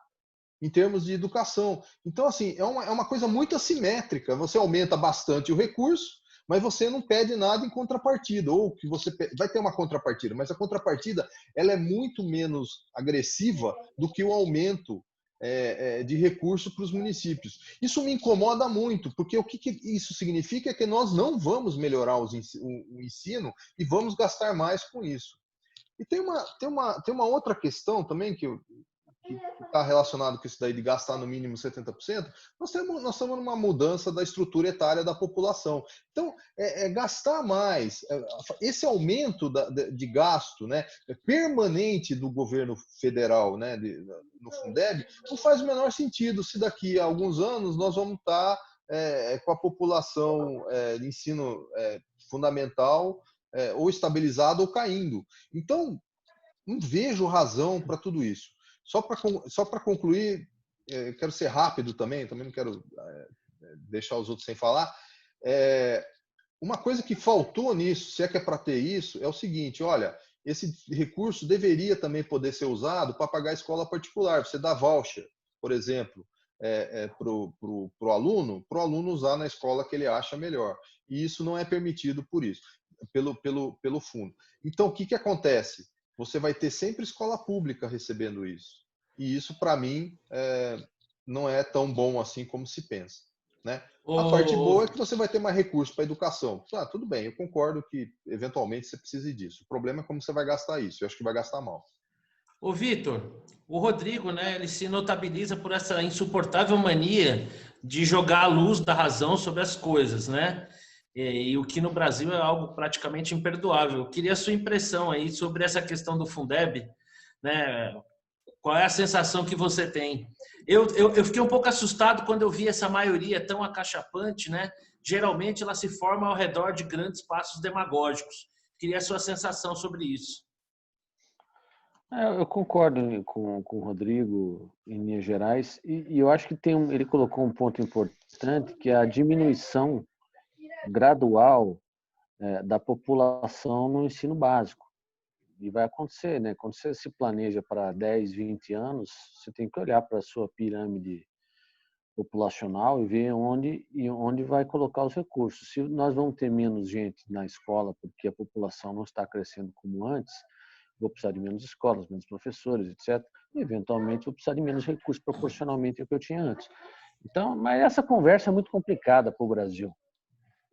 em termos de educação. Então, assim, é uma coisa muito assimétrica. Você aumenta bastante o recurso, mas você não pede nada em contrapartida, ou que você vai ter uma contrapartida, mas a contrapartida ela é muito menos agressiva do que o aumento de recurso para os municípios. Isso me incomoda muito, porque o que isso significa é que nós não vamos melhorar o ensino e vamos gastar mais com isso. E tem uma outra questão também que está relacionado com isso daí de gastar no mínimo 70%, nós estamos numa mudança da estrutura etária da população. Então, gastar mais, esse aumento de gasto, né, permanente do governo federal, né, no Fundeb, não faz o menor sentido se daqui a alguns anos nós vamos estar com a população de ensino fundamental ou estabilizada ou caindo. Então, não vejo razão para tudo isso. Só para concluir, quero ser rápido também não quero deixar os outros sem falar. Uma coisa que faltou nisso, se é que é para ter isso, é o seguinte: olha, esse recurso deveria também poder ser usado para pagar a escola particular. Você dá voucher, por exemplo, para o aluno usar na escola que ele acha melhor. E isso não é permitido pelo fundo. Então, o que acontece? Você vai ter sempre escola pública recebendo isso. E isso, para mim, não é tão bom assim como se pensa, né? A parte boa é que você vai ter mais recursos para a educação. Tudo bem, eu concordo que, eventualmente, você precise disso. O problema é como você vai gastar isso. Eu acho que vai gastar mal. Ô, Vitor, o Rodrigo, né, ele se notabiliza por essa insuportável mania de jogar a luz da razão sobre as coisas, né? E o que no Brasil é algo praticamente imperdoável. Eu queria a sua impressão aí sobre essa questão do Fundeb, né? Qual é a sensação que você tem? Eu fiquei um pouco assustado quando eu vi essa maioria tão acachapante, né? Geralmente ela se forma ao redor de grandes passos demagógicos. Queria a sua sensação sobre isso. Eu concordo com o Rodrigo, em linhas gerais, e eu acho que ele colocou um ponto importante, que é a diminuição gradual da população no ensino básico. E vai acontecer, né? Quando você se planeja para 10, 20 anos, você tem que olhar para a sua pirâmide populacional e ver onde vai colocar os recursos. Se nós vamos ter menos gente na escola porque a população não está crescendo como antes, vou precisar de menos escolas, menos professores, etc. E, eventualmente, vou precisar de menos recursos proporcionalmente ao que eu tinha antes. Então, mas essa conversa é muito complicada para o Brasil,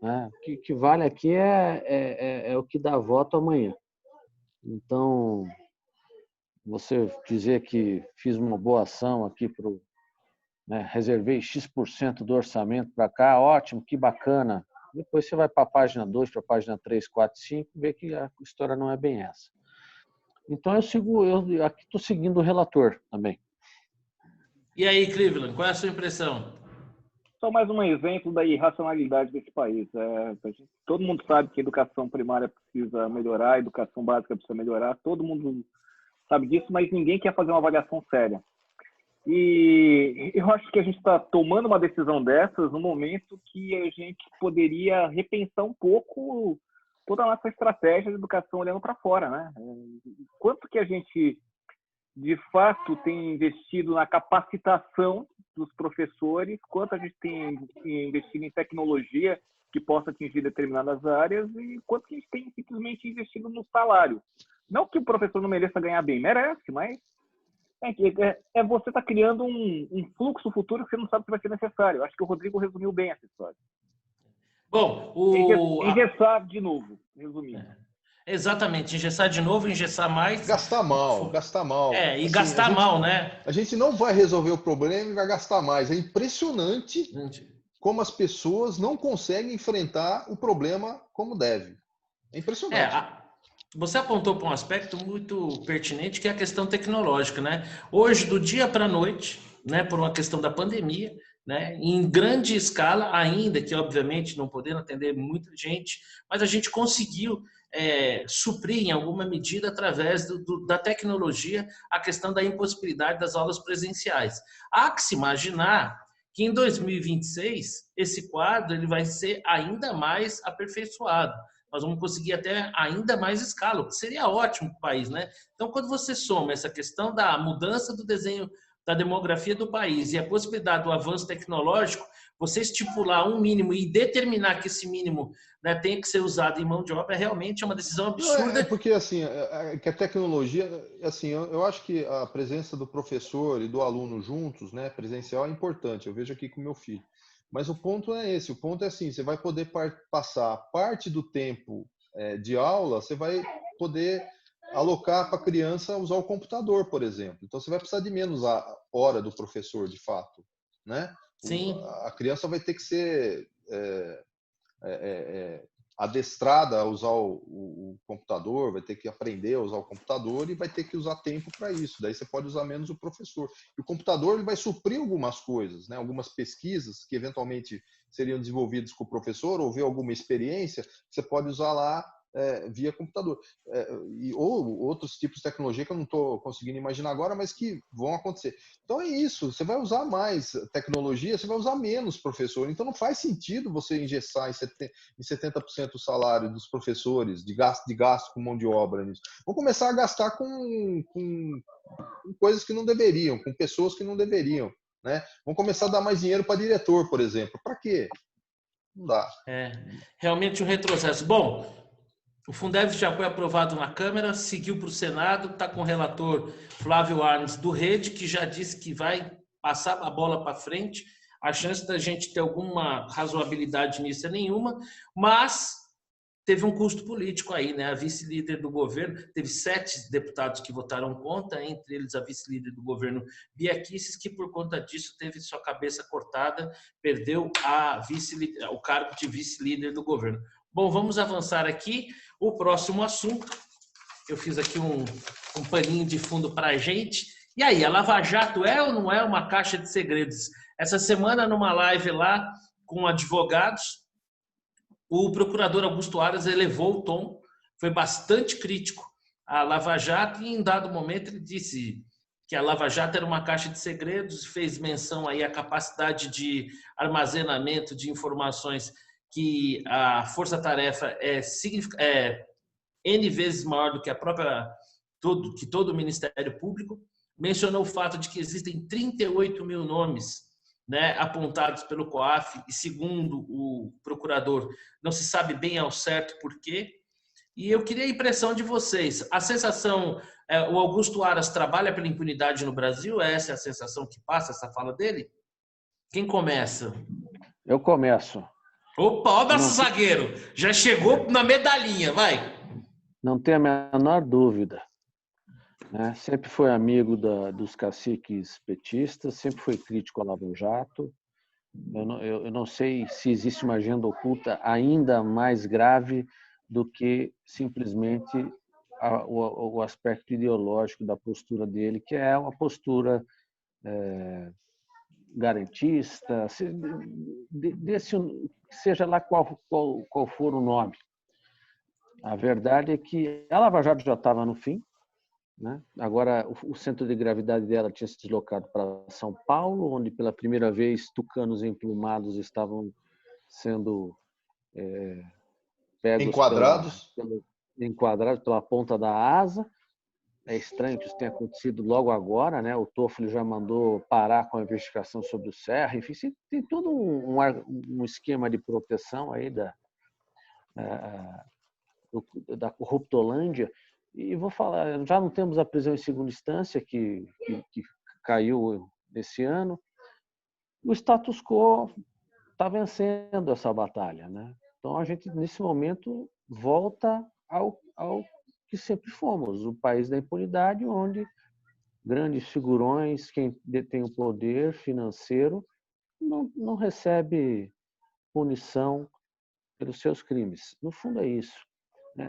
né? O que vale aqui é o que dá voto amanhã. Então, você dizer que fiz uma boa ação aqui reservei X% do orçamento para cá, ótimo, que bacana. Depois você vai para a página 2, para a página 3, 4, 5, vê que a história não é bem essa. Então, eu aqui estou seguindo o relator também. E aí, Cleveland, qual é a sua impressão? Só mais um exemplo da irracionalidade desse país. Todo mundo sabe que a educação primária precisa melhorar, a educação básica precisa melhorar, todo mundo sabe disso, mas ninguém quer fazer uma avaliação séria. E eu acho que a gente está tomando uma decisão dessas no momento que a gente poderia repensar um pouco toda a nossa estratégia de educação olhando para fora, né? Quanto que a gente, de fato, tem investido na capacitação dos professores, quanto a gente tem investido em tecnologia que possa atingir determinadas áreas e quanto que a gente tem simplesmente investido no salário. Não que o professor não mereça ganhar bem, merece, mas você está criando um fluxo futuro que você não sabe se vai ser necessário. Acho que o Rodrigo resumiu bem essa história. Bom, engessar de novo, resumindo. Exatamente, engessar de novo, engessar mais. Gastar mal. E assim, gastar mal, né? A gente não vai resolver o problema e vai gastar mais. É impressionante como as pessoas não conseguem enfrentar o problema como deve. É impressionante. Você apontou para um aspecto muito pertinente, que é a questão tecnológica, né? Hoje, do dia para a noite, né, por uma questão da pandemia, né, em grande escala, ainda que obviamente não podendo atender muita gente, mas a gente conseguiu suprir em alguma medida através da tecnologia a questão da impossibilidade das aulas presenciais. Há que se imaginar que em 2026 esse quadro ele vai ser ainda mais aperfeiçoado. Nós vamos conseguir até ainda mais escala, o que seria ótimo para o país, né? Então, quando você soma essa questão da mudança do desenho da demografia do país e a possibilidade do avanço tecnológico, você estipular um mínimo e determinar que esse mínimo, né, tem que ser usado em mão de obra, realmente é uma decisão absurda. É porque assim, que a tecnologia, assim, eu acho que a presença do professor e do aluno juntos, né, presencial é importante. Eu vejo aqui com meu filho. Mas o ponto é esse, o ponto é assim, você vai poder passar parte do tempo de aula, você vai poder alocar para a criança usar o computador, por exemplo. Então, você vai precisar de menos a hora do professor, de fato, né? Sim. A criança vai ter que ser adestrada a usar o computador, vai ter que aprender a usar o computador e vai ter que usar tempo para isso. Daí você pode usar menos o professor. E o computador ele vai suprir algumas coisas, né? Algumas pesquisas que eventualmente seriam desenvolvidas com o professor ou ver alguma experiência, você pode usar lá via computador. Ou outros tipos de tecnologia que eu não estou conseguindo imaginar agora, mas que vão acontecer. Então é isso, você vai usar mais tecnologia, você vai usar menos professor. Então não faz sentido você engessar em 70% o salário dos professores, de gasto com mão de obra nisso. Vão começar a gastar com coisas que não deveriam, com pessoas que não deveriam, né? Vão começar a dar mais dinheiro para diretor, por exemplo. Para quê? Não dá. Realmente um retrocesso. Bom, o Fundeb já foi aprovado na Câmara, seguiu para o Senado, está com o relator Flávio Arnes do Rede, que já disse que vai passar a bola para frente. A chance da gente ter alguma razoabilidade nisso é nenhuma, mas teve um custo político aí, né? A vice-líder do governo, teve 7 deputados que votaram contra, entre eles a vice-líder do governo, Bia Kicis, que por conta disso teve sua cabeça cortada, perdeu o cargo de vice-líder do governo. Bom, vamos avançar aqui. O próximo assunto, eu fiz aqui um paninho de fundo para a gente, E aí, a Lava Jato é ou não é uma caixa de segredos? Essa semana, numa live lá com advogados, o procurador Augusto Aras elevou o tom, foi bastante crítico à Lava Jato e, em dado momento, ele disse que a Lava Jato era uma caixa de segredos, fez menção aí à capacidade de armazenamento de informações que a força-tarefa é N vezes maior do que a própria que todo o Ministério Público. Mencionou o fato de que existem 38 mil nomes, né, apontados pelo COAF e, segundo o procurador, não se sabe bem ao certo por quê. E eu queria a impressão de vocês. A sensação, o Augusto Aras trabalha pela impunidade no Brasil? Essa é a sensação que passa, essa fala dele? Quem começa? Eu começo. Opa, ó o nosso zagueiro. Já chegou na medalhinha, vai. Não tem a menor dúvida. Né? Sempre foi amigo dos caciques petistas, sempre foi crítico ao Lava Jato. Eu não sei se existe uma agenda oculta ainda mais grave do que simplesmente o aspecto ideológico da postura dele, que é uma postura garantista, seja lá qual for o nome. A verdade é que a Lava Jato já estava no fim, né? Agora, o centro de gravidade dela tinha se deslocado para São Paulo, onde pela primeira vez tucanos emplumados estavam sendo pegos enquadrados pela ponta da asa. É estranho que isso tenha acontecido logo agora, né? O Toffoli já mandou parar com a investigação sobre o Serra. Enfim, tem todo um esquema de proteção aí da Corruptolândia. E vou falar, já não temos a prisão em segunda instância, que caiu nesse ano. O status quo está vencendo essa batalha, né? Então, a gente, nesse momento, volta ao que sempre fomos, o país da impunidade, onde grandes figurões, quem detém o poder financeiro, não recebe punição pelos seus crimes. No fundo, é isso.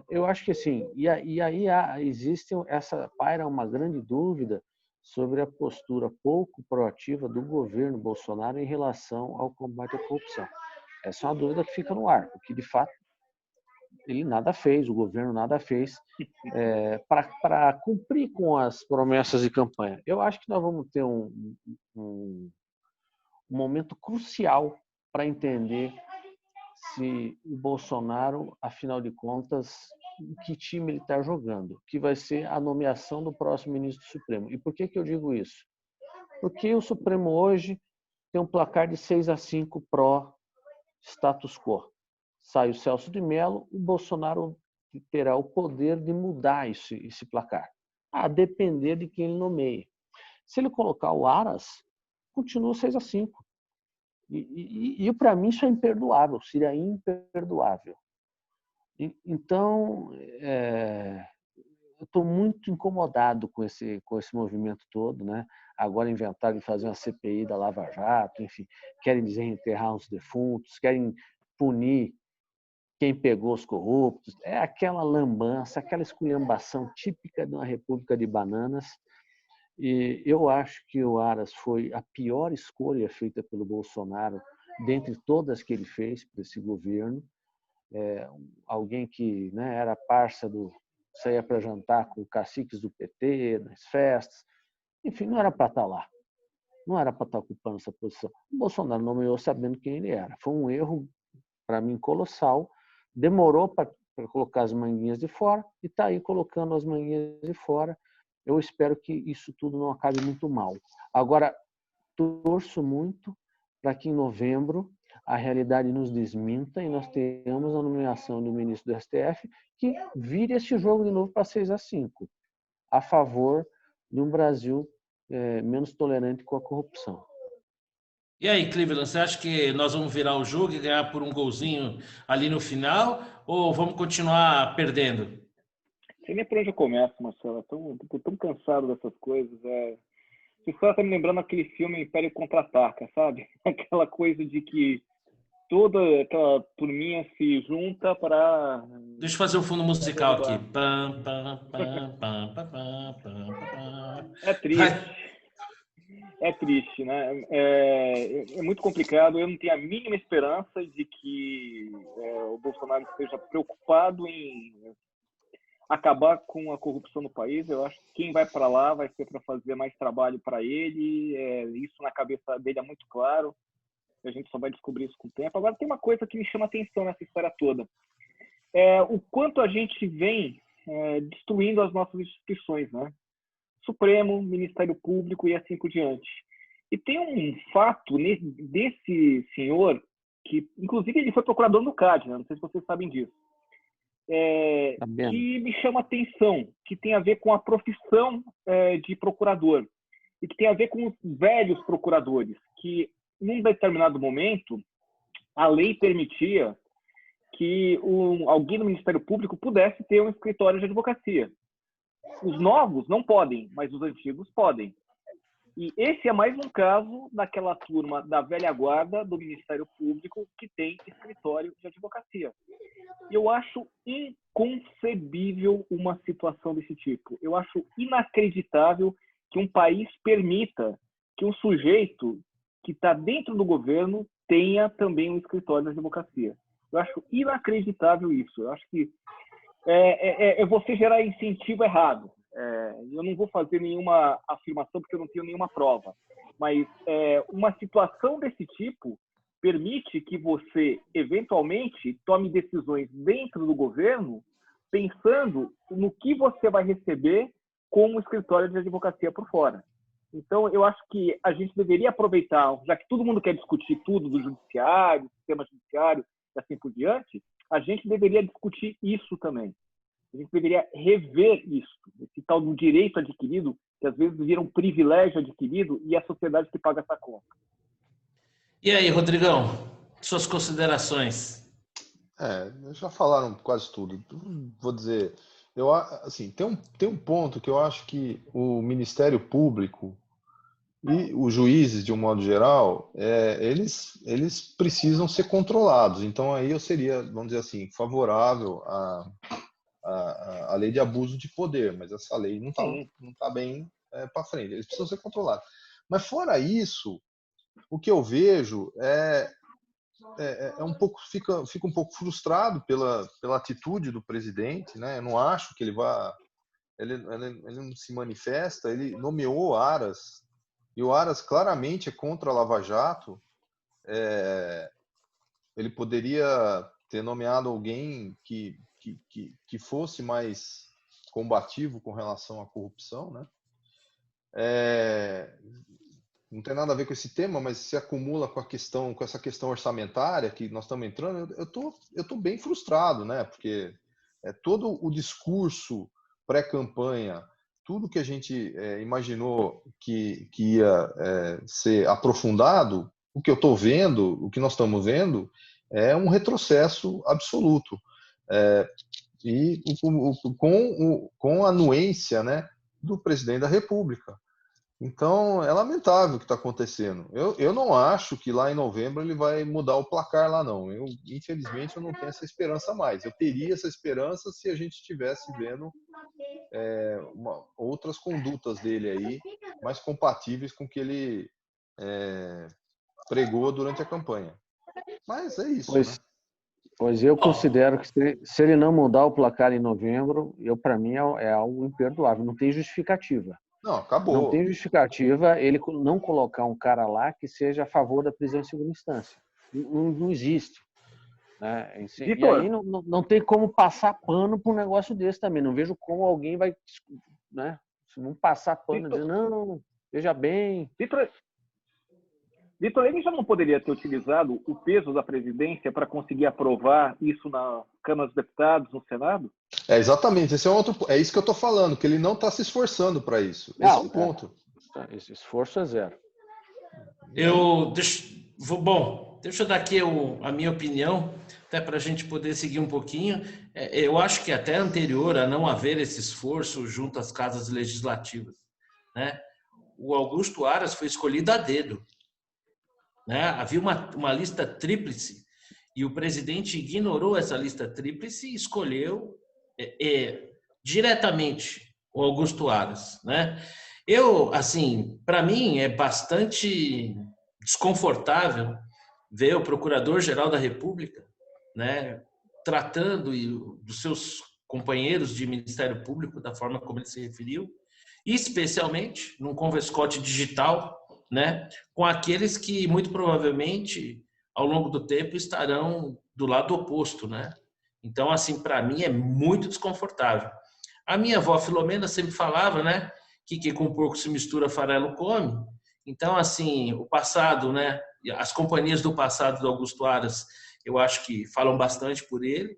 Eu acho que assim, e aí paira uma grande dúvida sobre a postura pouco proativa do governo Bolsonaro em relação ao combate à corrupção. Essa é uma dúvida que fica no ar, porque de fato ele nada fez, o governo nada fez para cumprir com as promessas de campanha. Eu acho que nós vamos ter um momento crucial para entender se o Bolsonaro, afinal de contas, que time ele está jogando, que vai ser a nomeação do próximo ministro do Supremo. E por que eu digo isso? Porque o Supremo hoje tem um placar de 6-5 pró-status quo. Sai o Celso de Mello, o Bolsonaro terá o poder de mudar esse placar, a depender de quem ele nomeia. Se ele colocar o Aras, continua 6-5. E para mim isso é imperdoável, seria imperdoável. Então, eu estou muito incomodado com esse movimento todo, né? Agora inventaram de fazer uma CPI da Lava Jato, enfim, querem desenterrar os defuntos, querem punir quem pegou os corruptos. É aquela lambança, aquela esculhambação típica de uma república de bananas. E eu acho que o Aras foi a pior escolha feita pelo Bolsonaro, dentre todas que ele fez para esse governo. Alguém que, né, era parça saía para jantar com caciques do PT, nas festas. Enfim, não era para estar lá. Não era para estar ocupando essa posição. O Bolsonaro nomeou sabendo quem ele era. Foi um erro, para mim, colossal. Demorou para colocar as manguinhas de fora e está aí colocando as manguinhas de fora. Eu espero que isso tudo não acabe muito mal. Agora, torço muito para que em novembro a realidade nos desminta e nós tenhamos a nomeação do ministro do STF que vire esse jogo de novo para 6-5, a favor de um Brasil menos tolerante com a corrupção. E aí, Cleveland, você acha que nós vamos virar o jogo e ganhar por um golzinho ali no final ou vamos continuar perdendo? Sei nem por onde eu começo, Marcelo. Estou tão cansado dessas coisas. Isso está me lembrando aquele filme Império Contra-Ataca, sabe? Aquela coisa de que toda aquela turminha se junta para... Deixa eu fazer o fundo musical aqui. Pam, pam, pam, pam, pam, pam, pam, pam. É triste. É triste, né? É muito complicado. Eu não tenho a mínima esperança de que o Bolsonaro esteja preocupado em acabar com a corrupção no país. Eu acho que quem vai para lá vai ser para fazer mais trabalho para ele. Isso na cabeça dele é muito claro. A gente só vai descobrir isso com o tempo. Agora, tem uma coisa que me chama atenção nessa história toda. O quanto a gente vem destruindo as nossas instituições, né? Supremo, Ministério Público e assim por diante. E tem um fato desse senhor, que inclusive ele foi procurador no CAD, né? Não sei se vocês sabem disso, que me chama atenção, que tem a ver com a profissão de procurador e que tem a ver com os velhos procuradores, que num determinado momento a lei permitia que alguém do Ministério Público pudesse ter um escritório de advocacia. Os novos não podem, mas os antigos podem. E esse é mais um caso daquela turma da velha guarda do Ministério Público que tem escritório de advocacia. E eu acho inconcebível uma situação desse tipo. Eu acho inacreditável que um país permita que um sujeito que está dentro do governo tenha também um escritório de advocacia. Eu acho inacreditável isso. Eu acho que é você gerar incentivo errado. Eu não vou fazer nenhuma afirmação porque eu não tenho nenhuma prova, mas uma situação desse tipo permite que você, eventualmente, tome decisões dentro do governo pensando no que você vai receber como escritório de advocacia por fora. Então, eu acho que a gente deveria aproveitar, já que todo mundo quer discutir tudo do judiciário, do sistema judiciário e assim por diante, a gente deveria discutir isso também. A gente deveria rever isso, esse tal do direito adquirido, que às vezes vira um privilégio adquirido e é a sociedade que paga essa conta. E aí, Rodrigão, suas considerações? Já falaram quase tudo. Vou dizer, assim, tem um ponto que eu acho que o Ministério Público e os juízes, de um modo geral, eles precisam ser controlados. Então, aí eu seria, vamos dizer assim, favorável a lei de abuso de poder, mas essa lei não tá bem para frente. Eles precisam ser controlados. Mas fora isso, o que eu vejo fica um pouco frustrado pela atitude do presidente, né? Eu não acho que ele não se manifesta. Ele nomeou o Aras e o Aras claramente é contra a Lava Jato. Ele poderia ter nomeado alguém que fosse mais combativo com relação à corrupção, né? Não tem nada a ver com esse tema, mas se acumula com essa questão orçamentária que nós estamos entrando, eu tô bem frustrado, né? Porque todo o discurso pré-campanha, tudo que a gente imaginou que ia ser aprofundado, o que eu estou vendo, o que nós estamos vendo, é um retrocesso absoluto. E com a anuência, né, do presidente da República. Então, é lamentável o que está acontecendo. Eu não acho que lá em novembro ele vai mudar o placar lá, não. Infelizmente, eu não tenho essa esperança mais. Eu teria essa esperança se a gente estivesse vendo outras condutas dele aí, mais compatíveis com o que ele pregou durante a campanha. Mas é isso, né? Pois eu considero que se ele não mudar o placar em novembro, para mim é algo imperdoável. Não tem justificativa. Não, acabou. Não tem justificativa ele não colocar um cara lá que seja a favor da prisão em segunda instância. Não existe. Né? E aí não tem como passar pano para um negócio desse também. Não vejo como alguém vai, né? Se não passar pano, dizer, não, veja bem. Vitor, ele já não poderia ter utilizado o peso da presidência para conseguir aprovar isso na Câmara dos Deputados, no Senado? Exatamente. É isso que eu estou falando, que ele não está se esforçando para isso. Esse é o ponto. Esse esforço é zero. Deixa eu dar aqui a minha opinião, até para a gente poder seguir um pouquinho. Eu acho que até anterior a não haver esse esforço junto às casas legislativas, né, o Augusto Aras foi escolhido a dedo. Né? Havia uma lista tríplice E o presidente ignorou essa lista tríplice e escolheu diretamente o Augusto Aras, né? Assim, para mim é bastante desconfortável ver o Procurador-Geral da República, né, tratando dos seus companheiros de Ministério Público da forma como ele se referiu, especialmente num converscote digital, né, com aqueles que muito provavelmente ao longo do tempo estarão do lado oposto, né? Então, assim, para mim é muito desconfortável. A minha avó Filomena sempre falava, né, que com porco se mistura, farelo come. Então, assim, o passado, né, as companhias do passado do Augusto Aras, eu acho que falam bastante por ele.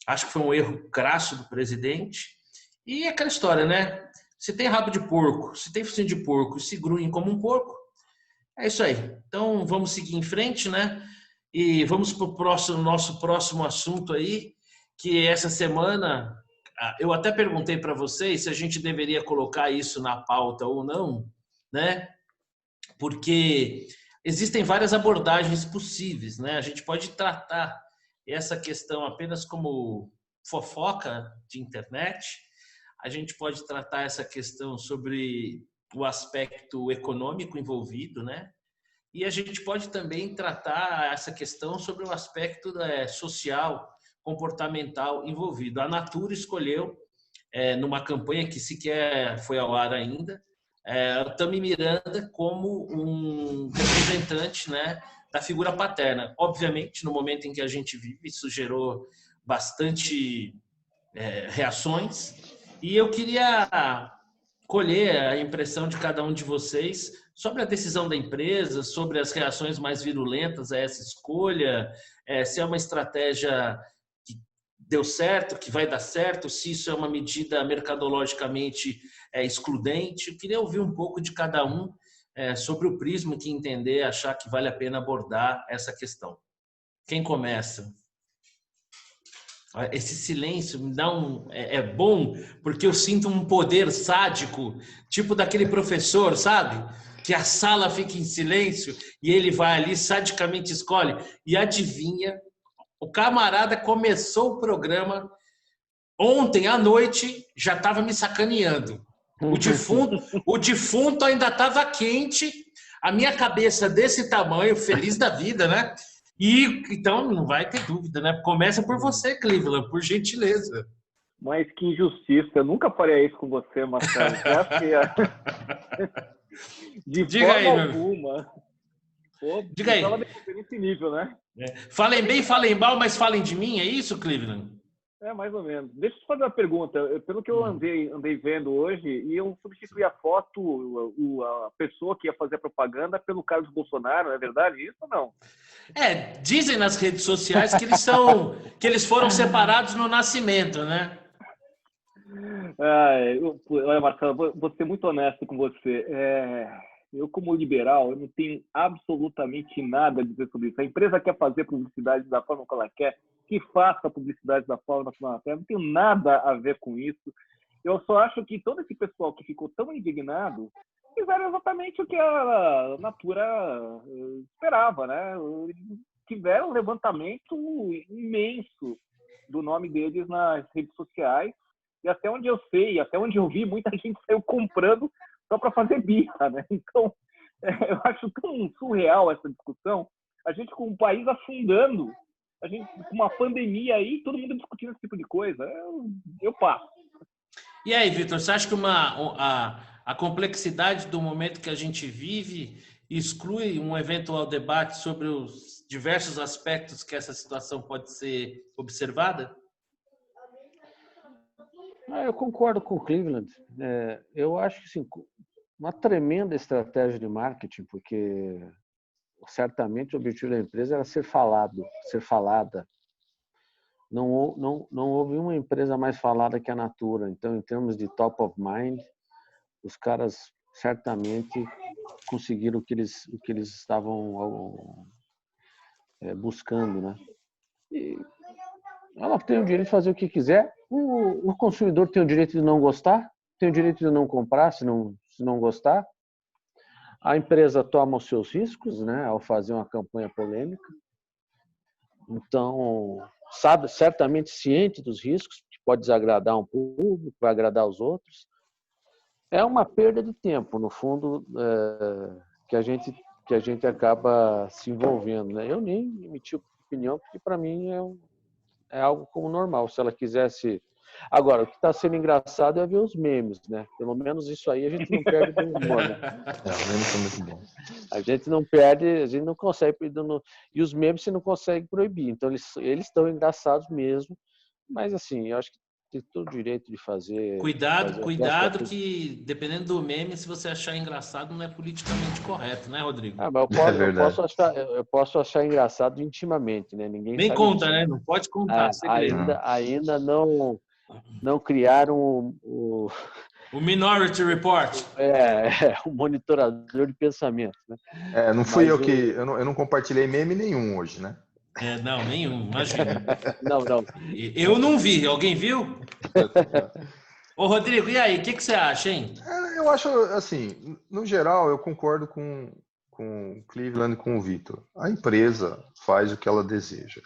Acho que foi um erro crasso do presidente. E aquela história, né? Se tem rabo de porco, se tem focinho de porco, se grunhem como um porco, é isso aí. Então, vamos seguir em frente, né? E vamos para o nosso próximo assunto aí, que essa semana, eu até perguntei para vocês se a gente deveria colocar isso na pauta ou não, né? Porque existem várias abordagens possíveis, né? A gente pode tratar essa questão apenas como fofoca de internet, a gente pode tratar essa questão sobre o aspecto econômico envolvido, né? E a gente pode também tratar essa questão sobre o aspecto social, comportamental envolvido. A Natura escolheu, numa campanha que sequer foi ao ar ainda, o Tami Miranda como um representante, né, da figura paterna. Obviamente, no momento em que a gente vive, isso gerou bastante reações. E eu queria colher a impressão de cada um de vocês sobre a decisão da empresa, sobre as reações mais virulentas a essa escolha, se é uma estratégia que deu certo, que vai dar certo, se isso é uma medida mercadologicamente excludente. Eu queria ouvir um pouco de cada um sobre o prisma que entender, achar que vale a pena abordar essa questão. Quem começa? Esse silêncio me dá é bom, porque eu sinto um poder sádico, tipo daquele professor, sabe? Que a sala fica em silêncio e ele vai ali, sadicamente escolhe. E adivinha, o camarada começou o programa ontem à noite, já estava me sacaneando. O defunto ainda estava quente, a minha cabeça desse tamanho, feliz da vida, né? E então não vai ter dúvida, né? Começa por você, Cleveland, por gentileza. Mas que injustiça, eu nunca faria isso com você, Marcelo. De Diga forma aí, alguma. Pô, diga aí. Nesse nível, né? Falem bem, falem mal, mas falem de mim, é isso, Cleveland? Mais ou menos. Deixa eu te fazer uma pergunta. Pelo que eu andei vendo hoje, iam substituir a foto, a pessoa que ia fazer a propaganda, pelo Carlos Bolsonaro, não é verdade isso ou não? Dizem nas redes sociais que eles foram separados no nascimento, né? Olha, Marcelo, vou ser muito honesto com você. Eu, como liberal, eu não tenho absolutamente nada a dizer sobre isso. A empresa quer fazer publicidade da forma que ela quer, que faça publicidade da forma que ela quer. Eu não tenho nada a ver com isso. Eu só acho que todo esse pessoal que ficou tão indignado fizeram exatamente o que a Natura esperava, né? Tiveram um levantamento imenso do nome deles nas redes sociais. E até onde eu sei, até onde eu vi, muita gente saiu comprando só para fazer birra, né? Então, eu acho tão surreal essa discussão. A gente com o país afundando, a gente com uma pandemia aí, todo mundo discutindo esse tipo de coisa. Eu passo. E aí, Vitor, você acha que a complexidade do momento que a gente vive exclui um eventual debate sobre os diversos aspectos que essa situação pode ser observada? Eu concordo com o Cleveland. Eu acho que sim, uma tremenda estratégia de marketing, porque certamente o objetivo da empresa era ser falada. Não houve uma empresa mais falada que a Natura. Então, em termos de top of mind, os caras certamente conseguiram o que eles estavam buscando, né? E ela tem o direito de fazer o que quiser. O consumidor tem o direito de não gostar, tem o direito de não comprar se não gostar. A empresa toma os seus riscos, né, ao fazer uma campanha polêmica. Então, sabe, certamente ciente dos riscos, que pode desagradar um público, vai agradar os outros. É uma perda de tempo, no fundo, que a gente acaba se envolvendo, né? Eu nem emiti opinião, porque para mim é algo como normal. Se ela quisesse. Agora, o que está sendo engraçado é ver os memes, né? Pelo menos isso aí a gente não perde do humor, né? Os memes são muito bons. A gente não perde, a gente não consegue. E os memes você não consegue proibir. Então, eles estão engraçados mesmo. Mas, assim, eu acho que tem todo o direito de fazer. Cuidado que, dependendo do meme, se você achar engraçado, não é politicamente correto, né, Rodrigo? Mas eu posso achar engraçado intimamente, né? Ninguém Nem sabe conta, disso. né? Não pode contar, segredo. Ainda não criaram o Minority Report. o monitorador de pensamento, né? Não fui eu que... Eu não compartilhei meme nenhum hoje, né? Não, nenhum, imagina. Não. Eu não vi. Alguém viu? Ô, Rodrigo, e aí? O que você acha, hein? Eu acho, assim, no geral, eu concordo com o Cleveland e com o Vitor. A empresa faz o que ela deseja.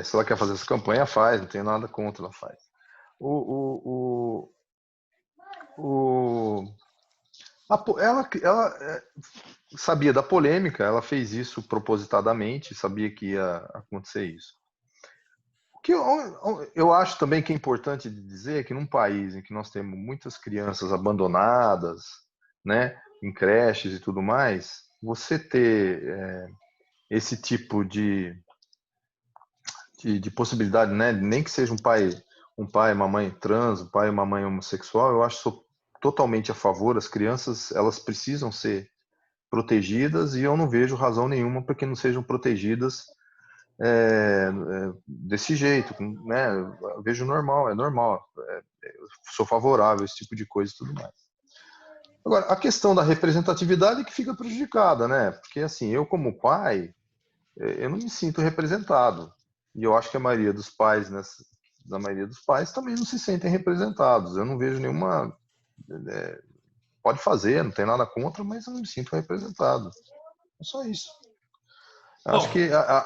Se ela quer fazer essa campanha, faz. Não tem nada contra, ela faz. Ela sabia da polêmica, ela fez isso propositadamente, sabia que ia acontecer isso. O que eu acho também que é importante dizer é que num país em que nós temos muitas crianças abandonadas, né, em creches e tudo mais, você ter esse tipo de possibilidade, né, nem que seja um pai e uma mãe trans, um pai e uma mãe homossexual, eu acho totalmente a favor. As crianças, elas precisam ser protegidas e eu não vejo razão nenhuma para que não sejam protegidas desse jeito, né? Eu vejo normal, é normal. Eu sou favorável a esse tipo de coisa e tudo mais. Agora, a questão da representatividade é que fica prejudicada, né? Porque, assim, eu como pai, eu não me sinto representado. E eu acho que a maioria dos pais, da maioria dos pais, também não se sentem representados. Eu não vejo nenhuma... pode fazer, não tem nada contra, mas eu não me sinto representado. É só isso.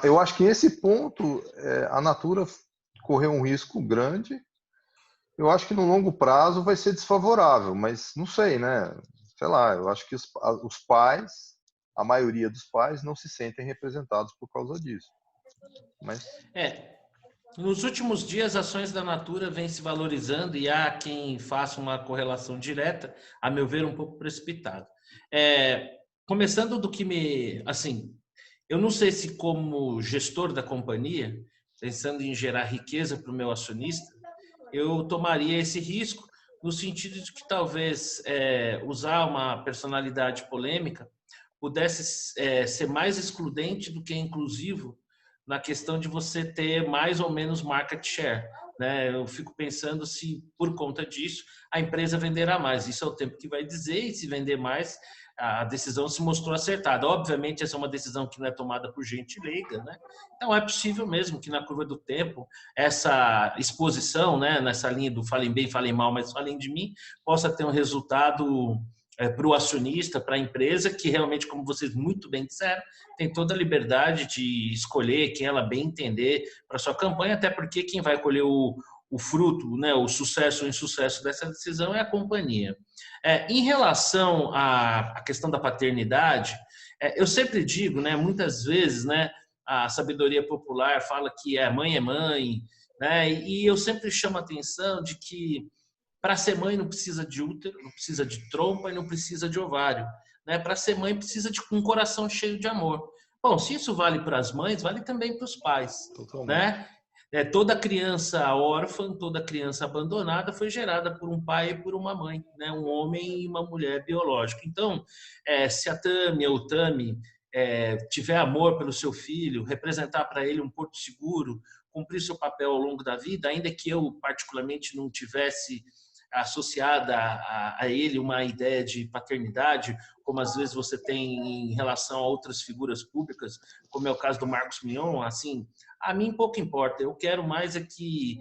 Eu acho que esse ponto, a Natura correu um risco grande. Eu acho que no longo prazo vai ser desfavorável, mas não sei, né? Sei lá, eu acho que os pais, a maioria dos pais, não se sentem representados por causa disso. Mas... Nos últimos dias, ações da Natura vêm se valorizando e há quem faça uma correlação direta, a meu ver, um pouco precipitado. Começando do que assim, eu não sei se como gestor da companhia, pensando em gerar riqueza para o meu acionista, eu tomaria esse risco no sentido de que talvez usar uma personalidade polêmica pudesse ser mais excludente do que inclusivo na questão de você ter mais ou menos market share, né? Eu fico pensando se, por conta disso, a empresa venderá mais. Isso é o tempo que vai dizer, e se vender mais, a decisão se mostrou acertada. Obviamente, essa é uma decisão que não é tomada por gente leiga, né? Então, é possível mesmo que na curva do tempo, essa exposição, né, nessa linha do falem bem, falem mal, mas falem de mim, possa ter um resultado para o acionista, para a empresa, que realmente, como vocês muito bem disseram, tem toda a liberdade de escolher quem ela bem entender para sua campanha, até porque quem vai colher o fruto, né, o sucesso ou insucesso dessa decisão é a companhia. Em relação à questão da paternidade, eu sempre digo, né, muitas vezes, né, a sabedoria popular fala que mãe, né, e eu sempre chamo a atenção de que para ser mãe não precisa de útero, não precisa de trompa e não precisa de ovário. Né? Para ser mãe precisa de um coração cheio de amor. Bom, se isso vale para as mães, vale também para os pais. Né? Toda criança órfã, toda criança abandonada foi gerada por um pai e por uma mãe, né? Um homem e uma mulher biológica. Então, se a Tami ou o Tami tiver amor pelo seu filho, representar para ele um porto seguro, cumprir seu papel ao longo da vida, ainda que eu particularmente não tivesse associada a ele uma ideia de paternidade, como às vezes você tem em relação a outras figuras públicas, como é o caso do Marcos Mion, assim, a mim pouco importa. Eu quero mais que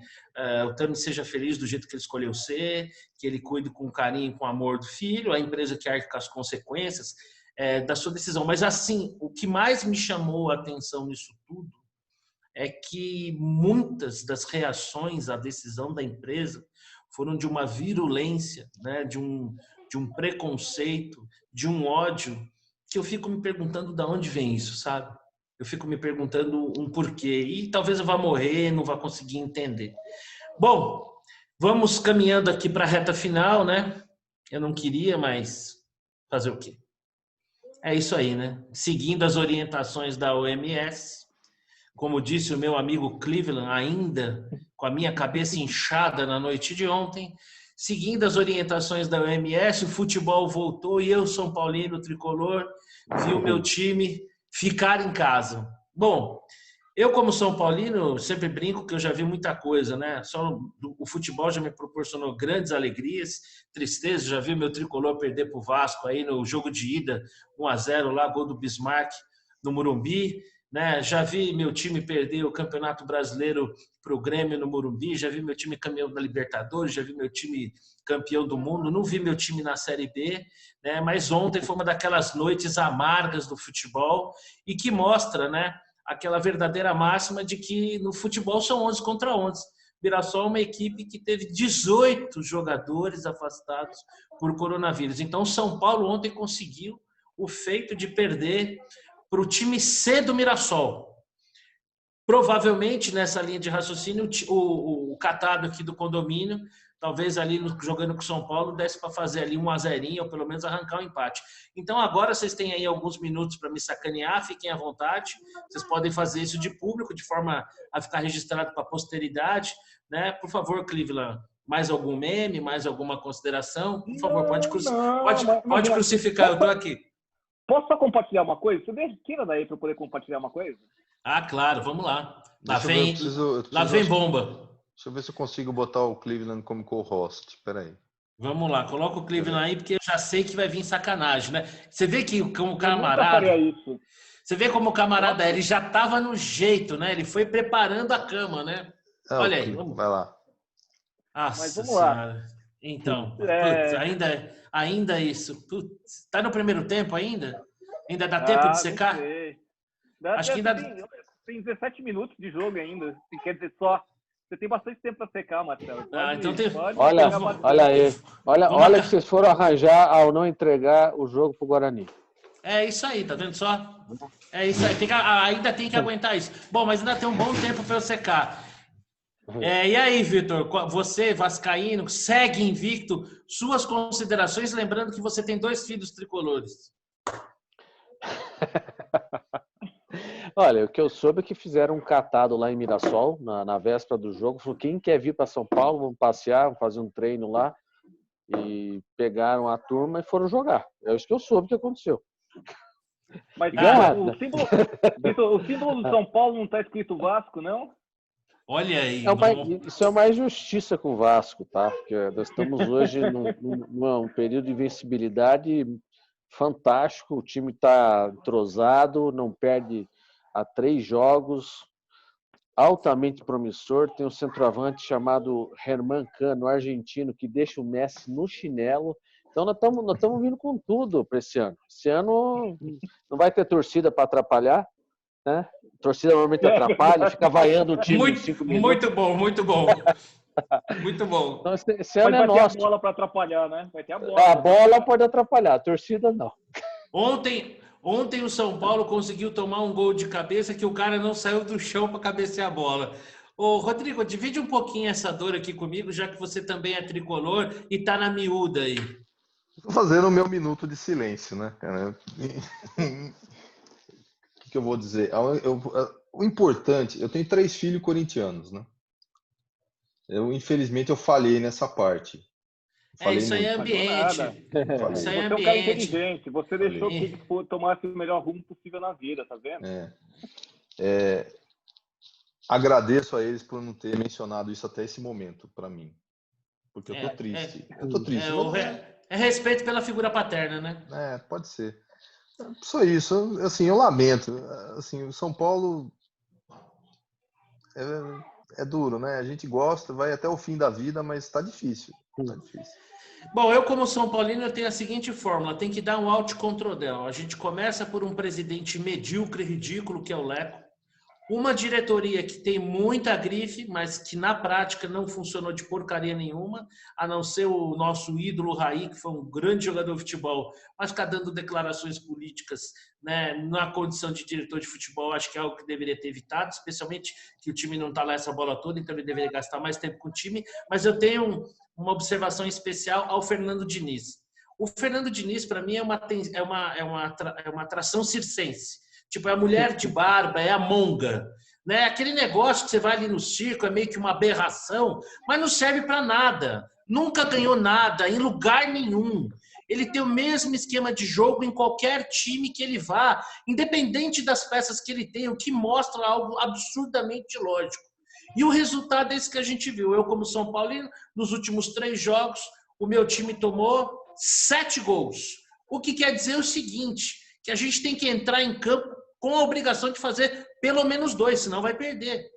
o Tami seja feliz do jeito que ele escolheu ser, que ele cuide com carinho e com amor do filho, a empresa que arque com as consequências da sua decisão. Mas, assim, o que mais me chamou a atenção nisso tudo é que muitas das reações à decisão da empresa foram de uma virulência, né? de um preconceito, de um ódio, que eu fico me perguntando de onde vem isso, sabe? Eu fico me perguntando um porquê. E talvez eu vá morrer, não vá conseguir entender. Bom, vamos caminhando aqui para a reta final, né? Eu não queria, mas fazer o quê? É isso aí, né? Seguindo as orientações da OMS, como disse o meu amigo Cleveland, ainda com a minha cabeça inchada na noite de ontem, seguindo as orientações da OMS, o futebol voltou e eu, São Paulino, tricolor, vi o meu time ficar em casa. Bom, eu como São Paulino sempre brinco que eu já vi muita coisa, né? Só o futebol já me proporcionou grandes alegrias, tristezas. Já vi meu tricolor perder para o Vasco aí no jogo de ida, 1-0 lá, gol do Bismarck no Morumbi. Né? Já vi meu time perder o Campeonato Brasileiro para o Grêmio no Morumbi, já vi meu time campeão da Libertadores, já vi meu time campeão do mundo, não vi meu time na Série B, né? Mas ontem foi uma daquelas noites amargas do futebol e que mostra, né, aquela verdadeira máxima de que no futebol são 11 contra 11. Mirassol é uma equipe que teve 18 jogadores afastados por coronavírus. Então, São Paulo ontem conseguiu o feito de perder para o time C do Mirassol. Provavelmente, nessa linha de raciocínio, o catado aqui do condomínio, talvez ali jogando com o São Paulo, desse para fazer ali 1-0 ou pelo menos arrancar um empate. Então, agora vocês têm aí alguns minutos para me sacanear, fiquem à vontade. Vocês podem fazer isso de público, de forma a ficar registrado para a posteridade. Né? Por favor, Cleveland, mais algum meme, mais alguma consideração? Por favor, pode crucificar, eu estou aqui. Posso só compartilhar uma coisa? Você tira daí para eu poder compartilhar uma coisa? Ah, claro, vamos lá. Lá Lá vem bomba. Deixa eu ver se eu consigo botar o Cleveland como co-host. Espera aí. Vamos lá, coloca o Cleveland aí, porque eu já sei que vai vir sacanagem, né? Você vê que como camarada... Eu nunca faria isso. Você vê como o camarada, ele já estava no jeito, né? Ele foi preparando a cama, né? Olha aí. Vai lá. Mas vamos lá. Então, putz, ainda isso. Putz, tá no primeiro tempo ainda? Ainda dá tempo de secar? Não sei. Acho que ainda... Tem 17 minutos de jogo ainda. Quer dizer, só... Você tem bastante tempo para secar, Marcelo. Então tem... Olha aí. Olha que vocês foram arranjar ao não entregar o jogo pro Guarani. É isso aí, tá vendo só? É isso aí. Ainda tem que aguentar isso. Bom, mas ainda tem um bom tempo para eu secar. E aí, Vitor, você, vascaíno, segue invicto. Suas considerações, lembrando que você tem 2 filhos tricolores. Olha, o que eu soube é que fizeram um catado lá em Mirassol, na véspera do jogo. Falou, quem quer vir para São Paulo, vamos passear, vamos fazer um treino lá. E pegaram a turma e foram jogar. É isso que eu soube que aconteceu. Mas o símbolo do São Paulo não está escrito Vasco, não? Olha aí. Isso é uma injustiça com o Vasco, tá? Porque nós estamos hoje num período de invencibilidade fantástico. O time está entrosado, não perde há 3 jogos, altamente promissor. Tem um centroavante chamado Herman Cano, argentino, que deixa o Messi no chinelo. Então, nós estamos vindo com tudo para esse ano. Esse ano não vai ter torcida para atrapalhar, né? A torcida normalmente atrapalha, fica vaiando o time em 5 minutos. Muito bom, muito bom. Muito bom. Então, esse ano é nosso. Vai ter a bola para atrapalhar, né? Vai ter a bola. A bola pode atrapalhar, a torcida não. Ontem o São Paulo conseguiu tomar um gol de cabeça que o cara não saiu do chão para cabecear a bola. Ô, Rodrigo, divide um pouquinho essa dor aqui comigo, já que você também é tricolor e tá na miúda aí. Estou fazendo o meu minuto de silêncio, né, cara? O que eu vou dizer? O importante, eu tenho 3 filhos corintianos, né? Infelizmente, eu falhei nessa parte. Isso aí é ambiente. Isso aí é ambiente. Você é um cara inteligente. Você deixou que ele tomasse o melhor rumo possível na vida, tá vendo? Agradeço a eles por não ter mencionado isso até esse momento, para mim. Porque eu tô triste. Eu tô triste. É respeito pela figura paterna, né? Pode ser. Só isso. Assim, eu lamento. Assim, o São Paulo é duro, né? A gente gosta, vai até o fim da vida, mas tá difícil. Tá difícil. Bom, eu como São Paulino eu tenho a seguinte fórmula, tem que dar um out contra o Del. A gente começa por um presidente medíocre e ridículo, que é o Leco. Uma diretoria que tem muita grife, mas que na prática não funcionou de porcaria nenhuma, a não ser o nosso ídolo Raí, que foi um grande jogador de futebol, mas ficar dando declarações políticas, né, na condição de diretor de futebol, acho que é algo que deveria ter evitado, especialmente que o time não está lá essa bola toda, então ele deveria gastar mais tempo com o time. Mas eu tenho uma observação especial ao Fernando Diniz. O Fernando Diniz, para mim, é uma atração circense. Tipo, é a mulher de barba, é a monga. Né? Aquele negócio que você vai ali no circo é meio que uma aberração, mas não serve para nada. Nunca ganhou nada, em lugar nenhum. Ele tem o mesmo esquema de jogo em qualquer time que ele vá, independente das peças que ele tem, o que mostra algo absurdamente lógico. E o resultado é esse que a gente viu. Eu, como São Paulino, nos últimos 3 jogos, o meu time tomou 7 gols. O que quer dizer o seguinte, que a gente tem que entrar em campo com a obrigação de fazer pelo menos 2, senão vai perder.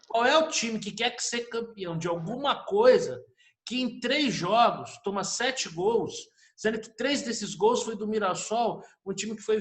Qual é o time que quer ser campeão de alguma coisa que em 3 jogos toma 7 gols, sendo que 3 desses gols foi do Mirassol, um time que foi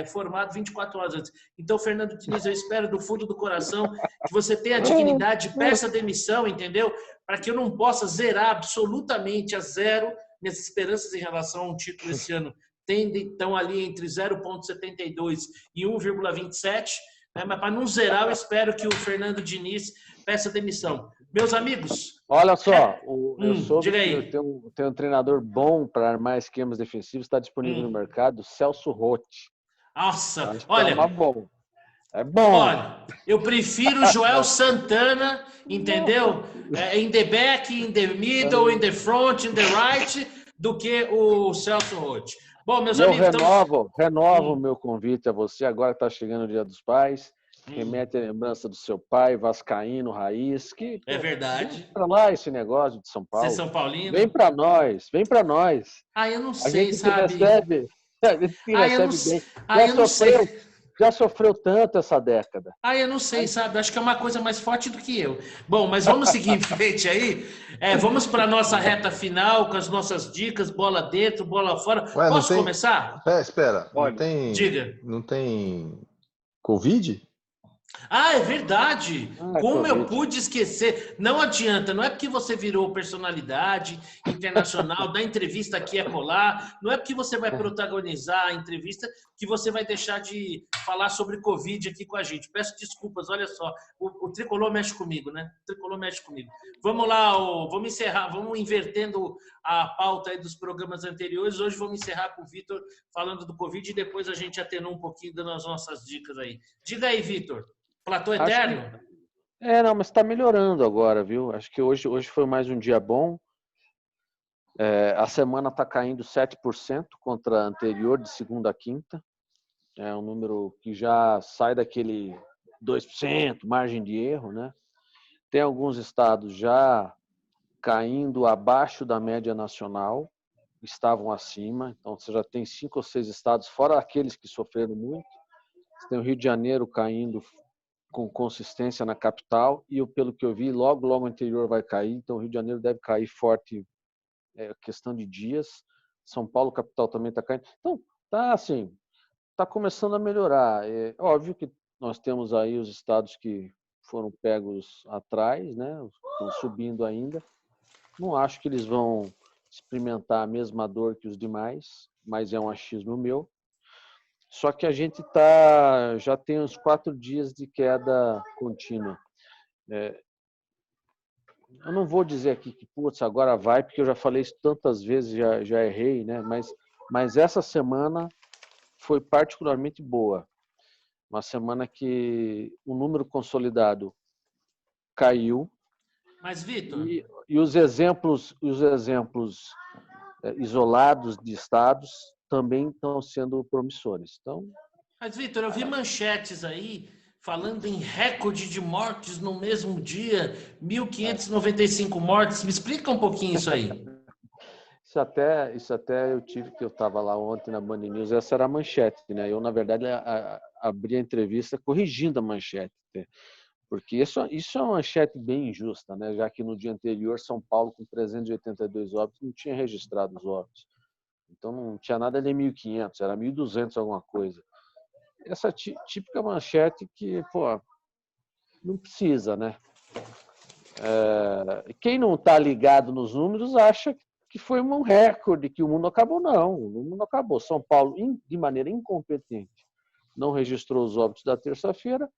formado 24 horas antes. Então, Fernando Diniz, eu espero do fundo do coração que você tenha a dignidade, peça demissão, entendeu? Para que eu não possa zerar absolutamente a zero minhas esperanças em relação a um título esse ano. Estão ali entre 0,72 e 1,27, né? Mas para não zerar, eu espero que o Fernando Diniz peça demissão. Meus amigos... Olha só, eu soube diga que aí. tem um treinador bom para armar esquemas defensivos, está disponível no mercado, Celso Rotti. Nossa, Olha, é bom. Olha, eu prefiro Joel Santana, entendeu? In the back, in the middle, in the front, in the right, do que o Celso Roth. Bom, meus amigos... Renovo o meu convite a você, agora está chegando o Dia dos Pais, remete a lembrança do seu pai, vascaíno, raiz, que... É verdade. Vem para lá esse negócio de São Paulo. Você é São Paulino? Vem para nós. Eu não sei, sabe? A gente que recebe bem. Eu não sei. Já sofreu tanto essa década. Eu não sei, sabe? Acho que é uma coisa mais forte do que eu. Bom, mas vamos seguir em frente aí. Vamos para a nossa reta final, com as nossas dicas, bola dentro, bola fora. Posso começar? Espera. Diga. Não tem Covid? É verdade. Como Covid. eu pude esquecer. Não adianta, não é porque você virou personalidade internacional, da entrevista aqui e acolá, não é porque você vai protagonizar a entrevista que você vai deixar de falar sobre Covid aqui com a gente. Peço desculpas, olha só, o Tricolor mexe comigo, né? O Tricolor mexe comigo. Vamos lá, vamos encerrar, vamos invertendo a pauta aí dos programas anteriores. Hoje vamos encerrar com o Vitor falando do Covid e depois a gente atenua um pouquinho dando as nossas dicas aí. Diga aí, Vitor. Platô eterno? Não, mas está melhorando agora, viu? Acho que hoje foi mais um dia bom. A semana está caindo 7% contra a anterior, de segunda a quinta. É um número que já sai daquele 2%, margem de erro, né? Tem alguns estados já caindo abaixo da média nacional, estavam acima. Então, você já tem 5 ou 6 estados, fora aqueles que sofreram muito. Você tem o Rio de Janeiro caindo com consistência na capital e, pelo que eu vi, logo o interior vai cair. Então, o Rio de Janeiro deve cair forte, questão de dias. São Paulo, capital, também está caindo. Então, tá assim, está começando a melhorar. É óbvio que nós temos aí os estados que foram pegos atrás, né? Estão subindo ainda. Não acho que eles vão experimentar a mesma dor que os demais, mas é um achismo meu. Só que a gente já tem uns 4 dias de queda contínua. Eu não vou dizer aqui que, putz, agora vai, porque eu já falei isso tantas vezes, já errei, né? Mas essa semana foi particularmente boa. Uma semana que o número consolidado caiu. Mas, Vitor... E os exemplos isolados de estados também estão sendo promissores. Então, mas, Vitor, eu vi manchetes aí falando em recorde de mortes no mesmo dia, 1.595 mortes. Me explica um pouquinho isso aí. Isso até eu estava lá ontem na Band News, essa era a manchete, né? Eu, na verdade, abri a entrevista corrigindo a manchete, porque isso é uma manchete bem injusta, né? Já que no dia anterior, São Paulo, com 382 óbitos, não tinha registrado os óbitos. Então, não tinha nada de 1.500, era 1.200 alguma coisa. Essa típica manchete que, não precisa, né? Quem não está ligado nos números acha que foi um recorde, que o mundo acabou. Não, o mundo não acabou. São Paulo, de maneira incompetente, não registrou os óbitos da terça-feira,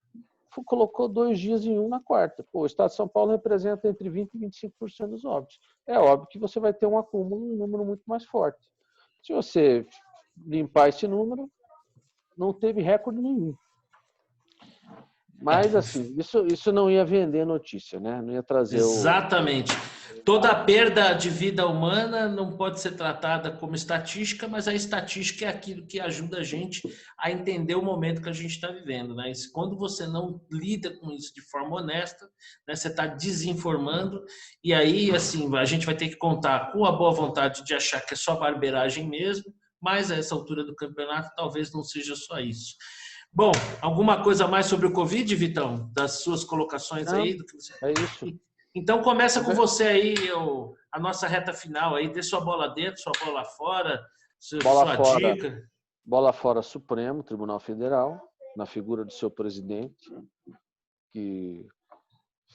colocou 2 dias em um na quarta. Pô, o estado de São Paulo representa entre 20% e 25% dos óbitos. É óbvio que você vai ter um acúmulo, um número muito mais forte. Se você limpar esse número, não teve recorde nenhum. Mas, assim, isso não ia vender notícia, né? Não ia trazer Exatamente. Toda perda de vida humana não pode ser tratada como estatística, mas a estatística é aquilo que ajuda a gente a entender o momento que a gente está vivendo, né? E quando você não lida com isso de forma honesta, né, você está desinformando, e aí, assim, a gente vai ter que contar com a boa vontade de achar que é só barbeiragem mesmo, mas a essa altura do campeonato talvez não seja só isso. Bom, alguma coisa mais sobre o Covid, Vitão? Das suas colocações Não, aí? Do que você... é isso. Então começa com você aí, a nossa reta final aí, dê sua bola dentro, sua bola fora, Bola sua fora. dica. Bola fora Supremo, Tribunal Federal, na figura do seu presidente, que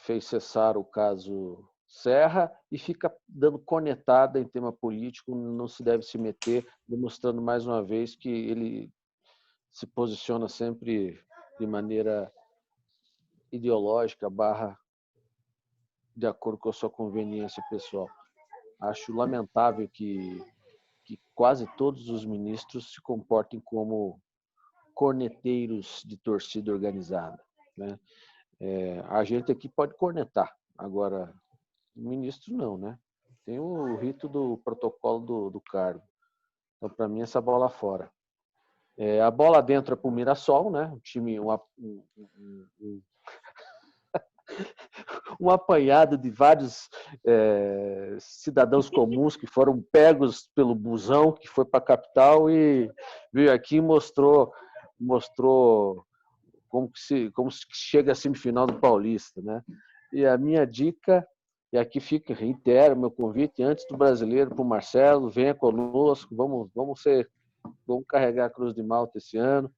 fez cessar o caso Serra e fica dando cornetada em tema político, não se deve se meter, demonstrando mais uma vez que ele se posiciona sempre de maneira ideológica, de acordo com a sua conveniência pessoal. Acho lamentável que quase todos os ministros se comportem como corneteiros de torcida organizada, né? A gente aqui pode cornetar, agora o ministro não, né? Tem o rito do protocolo do cargo. Então, para mim, essa bola fora. A bola dentro é para o Mirassol, né? Um time, um apanhado de vários cidadãos comuns que foram pegos pelo busão que foi para a capital e veio aqui e mostrou como se chega à semifinal do Paulista, né? E a minha dica, e aqui fica, reitero meu convite antes do Brasileiro para o Marcelo, venha conosco, vamos carregar a Cruz de Malta esse ano.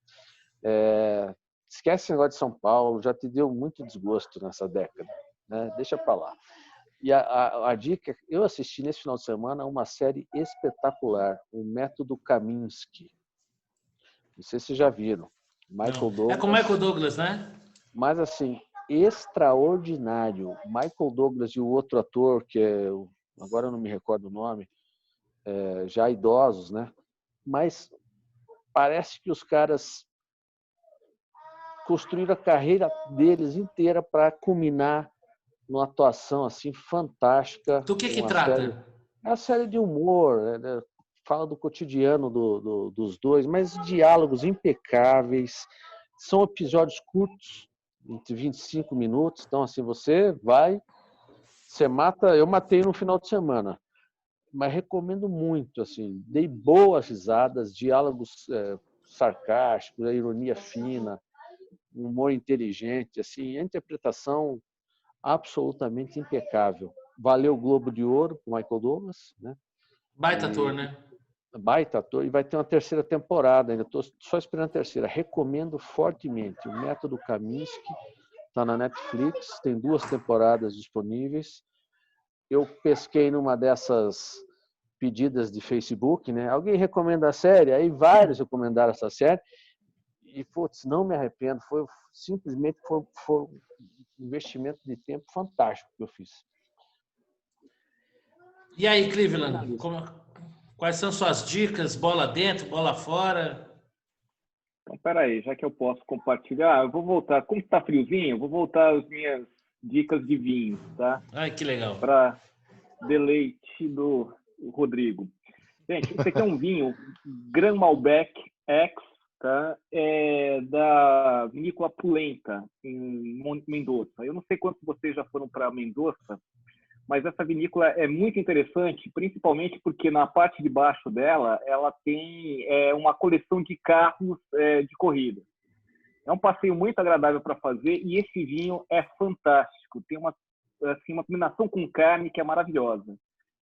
Esquece esse negócio de São Paulo, já te deu muito desgosto nessa década, né? Deixa para lá. E a dica, eu assisti nesse final de semana uma série espetacular, o Método Kaminsky. Não sei se vocês já viram. Michael Douglas. É com Michael Douglas, né? Mas, assim, extraordinário. Michael Douglas e o outro ator, que agora eu não me recordo o nome, já idosos, né? Mas parece que os caras construíram a carreira deles inteira para culminar numa atuação assim fantástica. Do que trata? É uma série de humor, né? Fala do cotidiano dos dois, mas diálogos impecáveis. São episódios curtos, entre 25 minutos. Então, assim, você mata. Eu matei no final de semana, mas recomendo muito. Assim, dei boas risadas, diálogos sarcásticos, a ironia fina, humor inteligente, assim, a interpretação absolutamente impecável. Valeu o Globo de Ouro para Michael Douglas, né? Baita ator, né? Baita ator, e vai ter uma terceira temporada, ainda estou só esperando a terceira. Recomendo fortemente. O Método Kaminsky está na Netflix, tem 2 temporadas disponíveis. Eu pesquei numa dessas pedidas de Facebook, né? Alguém recomenda a série? Aí vários recomendaram essa série. E, putz, não me arrependo. Simplesmente foi um investimento de tempo fantástico que eu fiz. E aí, Cleveland, quais são suas dicas? Bola dentro, bola fora? Então, peraí, já que eu posso compartilhar, eu vou voltar. Como está friozinho, eu vou voltar às minhas dicas de vinhos, tá? Ai, que legal. Para deleite do Rodrigo. Gente, esse aqui é um vinho Gran Malbec X, tá? Da vinícola Pulenta, em Mendoza. Eu não sei quantos vocês já foram para Mendoza, mas essa vinícola é muito interessante, principalmente porque na parte de baixo dela, ela tem uma coleção de carros de corrida. É um passeio muito agradável para fazer e esse vinho é fantástico. Tem uma combinação com carne que é maravilhosa.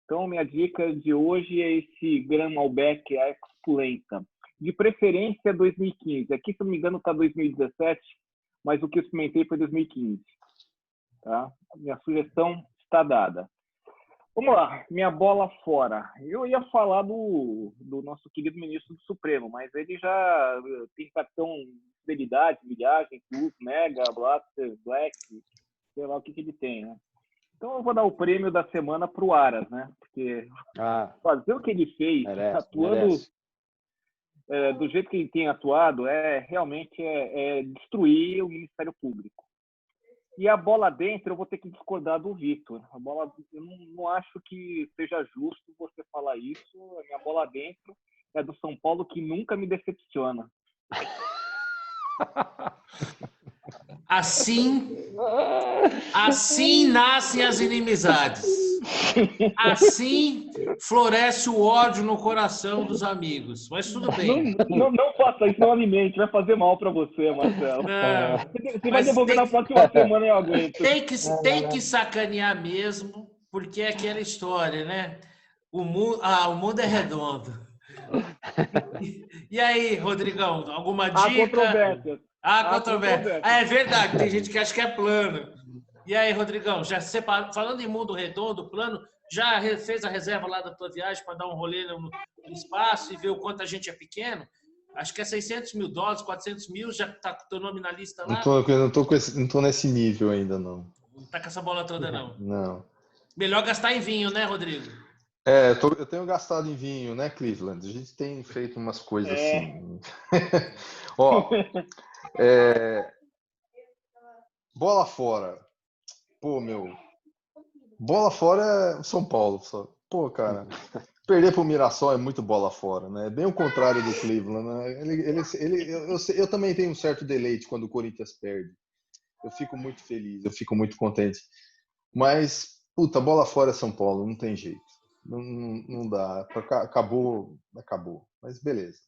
Então, minha dica de hoje é esse Gran Malbec X Pulenta. De preferência 2015. Aqui, se não me engano, está 2017, mas o que eu experimentei foi 2015. tá? Minha sugestão está dada. Vamos lá, minha bola fora. Eu ia falar do nosso querido ministro do Supremo, mas ele já tem cartão fidelidade, milhagem, Plus, Mega, Blaster, Black, sei lá o que ele tem, né? Então eu vou dar o prêmio da semana para o Aras, né? Porque fazer o que ele fez, atuando do jeito que ele tem atuado, realmente destruir o Ministério Público. E a bola dentro, eu vou ter que discordar do Vitor. A bola, eu não acho que seja justo você falar isso. A minha bola dentro é do São Paulo, que nunca me decepciona. Assim nascem as inimizades. Assim floresce o ódio no coração dos amigos. Mas tudo bem. Não faça isso, não alimente. Vai fazer mal para você, Marcelo. Você vai devolver na próxima semana e eu aguento. Tem que sacanear mesmo, porque é aquela história, né? O mundo é redondo. E aí, Rodrigão, alguma dica? Há controvérsia. É verdade, tem gente que acha que é plano. E aí, Rodrigão, já falando em mundo redondo, plano, já fez a reserva lá da tua viagem para dar um rolê no espaço e ver o quanto a gente é pequeno? Acho que é $600 mil, $400 mil, já está com o teu nome na lista lá? Não tô nesse nível ainda, não. Não tá com essa bola toda, não? Não. Melhor gastar em vinho, né, Rodrigo? Eu tenho gastado em vinho, né, Cleveland? A gente tem feito umas coisas assim. Ó, bola fora. Pô, bola fora é São Paulo. Só. Pô, cara, perder pro Mirassol é muito bola fora, né? É bem o contrário do Cleveland, né? Eu também tenho um certo deleite quando o Corinthians perde. Eu fico muito feliz, eu fico muito contente. Mas, puta, bola fora é São Paulo, não tem jeito. Não dá. Acabou. Mas beleza.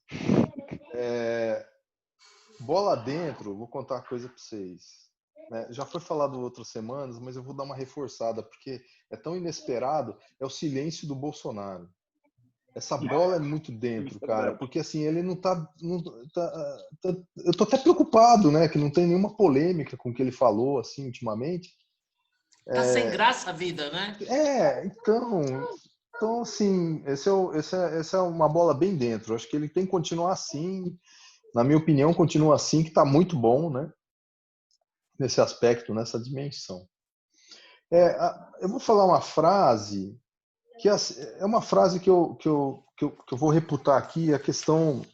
Bola dentro, vou contar uma coisa para vocês. Já foi falado outras semanas, mas eu vou dar uma reforçada, porque é tão inesperado, é o silêncio do Bolsonaro. Essa bola é muito dentro, cara, porque assim, ele não tá eu tô até preocupado, né, que não tem nenhuma polêmica com o que ele falou, assim, ultimamente. Tá sem graça a vida, né? Então assim, essa é uma bola bem dentro. Acho que ele tem que continuar assim, na minha opinião, continua assim, que tá muito bom, né? Nesse aspecto, nessa dimensão. Eu vou falar uma frase que é uma frase que eu vou reputar aqui, a questão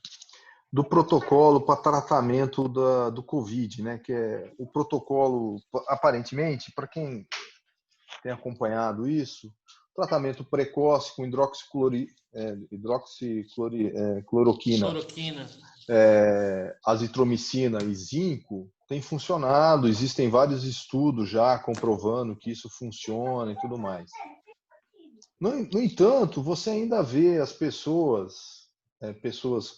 do protocolo para tratamento do Covid, né? Que é o protocolo, aparentemente, para quem tem acompanhado isso, tratamento precoce com hidroxicloroquina, azitromicina e zinco, tem funcionado. Existem vários estudos já comprovando que isso funciona e tudo mais. No entanto, você ainda vê as pessoas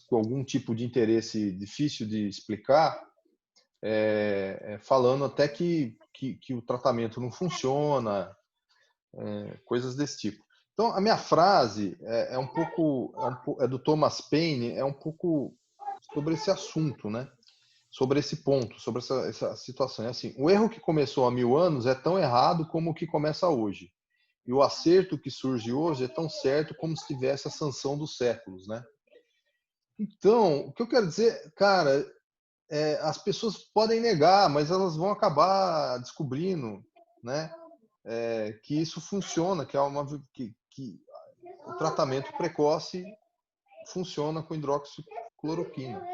com algum tipo de interesse difícil de explicar, falando até que o tratamento não funciona, coisas desse tipo. Então, a minha frase é do Thomas Paine, é um pouco sobre esse assunto, né? Sobre esse ponto, sobre essa situação. É assim, o erro que começou há 1000 anos é tão errado como o que começa hoje. E o acerto que surge hoje é tão certo como se tivesse a sanção dos séculos, né? Então, o que eu quero dizer, cara, as pessoas podem negar, mas elas vão acabar descobrindo, né? Que isso funciona, que o tratamento precoce funciona com hidroxicloroquina.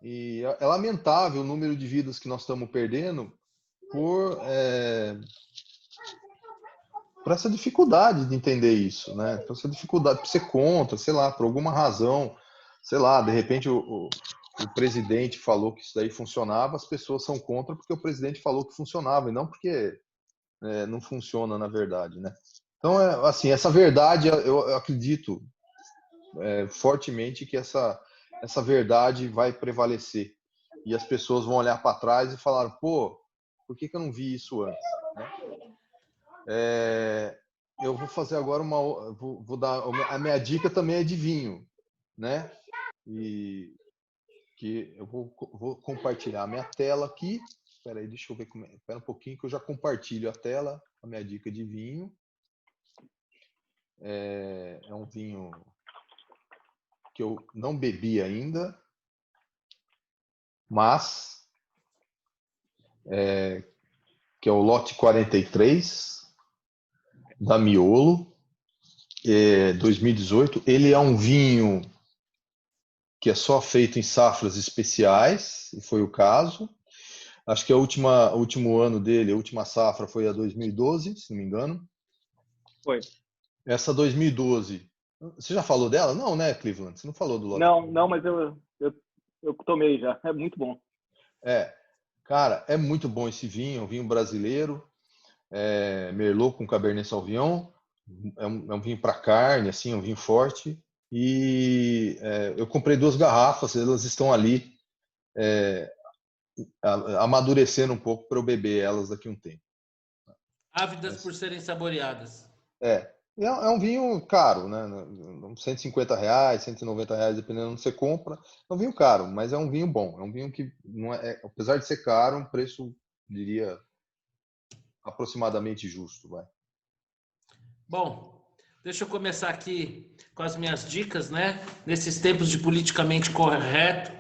E é lamentável o número de vidas que nós estamos perdendo por essa dificuldade de entender isso, né? Por essa dificuldade, por ser contra, sei lá, por alguma razão, sei lá, de repente o presidente falou que isso daí funcionava, as pessoas são contra porque o presidente falou que funcionava, e não porque não funciona na verdade, né? Então, assim, essa verdade, eu acredito fortemente que essa verdade vai prevalecer. E as pessoas vão olhar para trás e falar, pô, por que eu não vi isso antes? Né? Eu vou fazer agora vou dar a minha dica também é de vinho, né? E que eu vou compartilhar a minha tela aqui Espera aí, deixa eu ver como é. Espera um pouquinho que eu já compartilho a tela, a minha dica de vinho. É um vinho que eu não bebi ainda, mas que é o lote 43 da Miolo, 2018. Ele é um vinho que é só feito em safras especiais, e foi o caso. Acho que o último ano dele, a última safra foi a 2012, se não me engano. Foi. Essa 2012, você já falou dela? Não, né, Cleveland? Você não falou do lote? Não, mas eu tomei já. É muito bom. Cara, é muito bom esse vinho, um vinho brasileiro, Merlot com Cabernet Sauvignon. É um vinho para carne, assim, um vinho forte. E eu comprei 2 garrafas, elas estão ali amadurecendo um pouco para eu beber elas daqui a um tempo. Ávidas por serem saboreadas. É um vinho caro, né? R$150, R$190, dependendo de onde você compra. É um vinho caro, mas é um vinho bom. É um vinho que, não apesar de ser caro, um preço, diria, aproximadamente justo. Vai. Bom, deixa eu começar aqui com as minhas dicas, né? Nesses tempos de politicamente correto,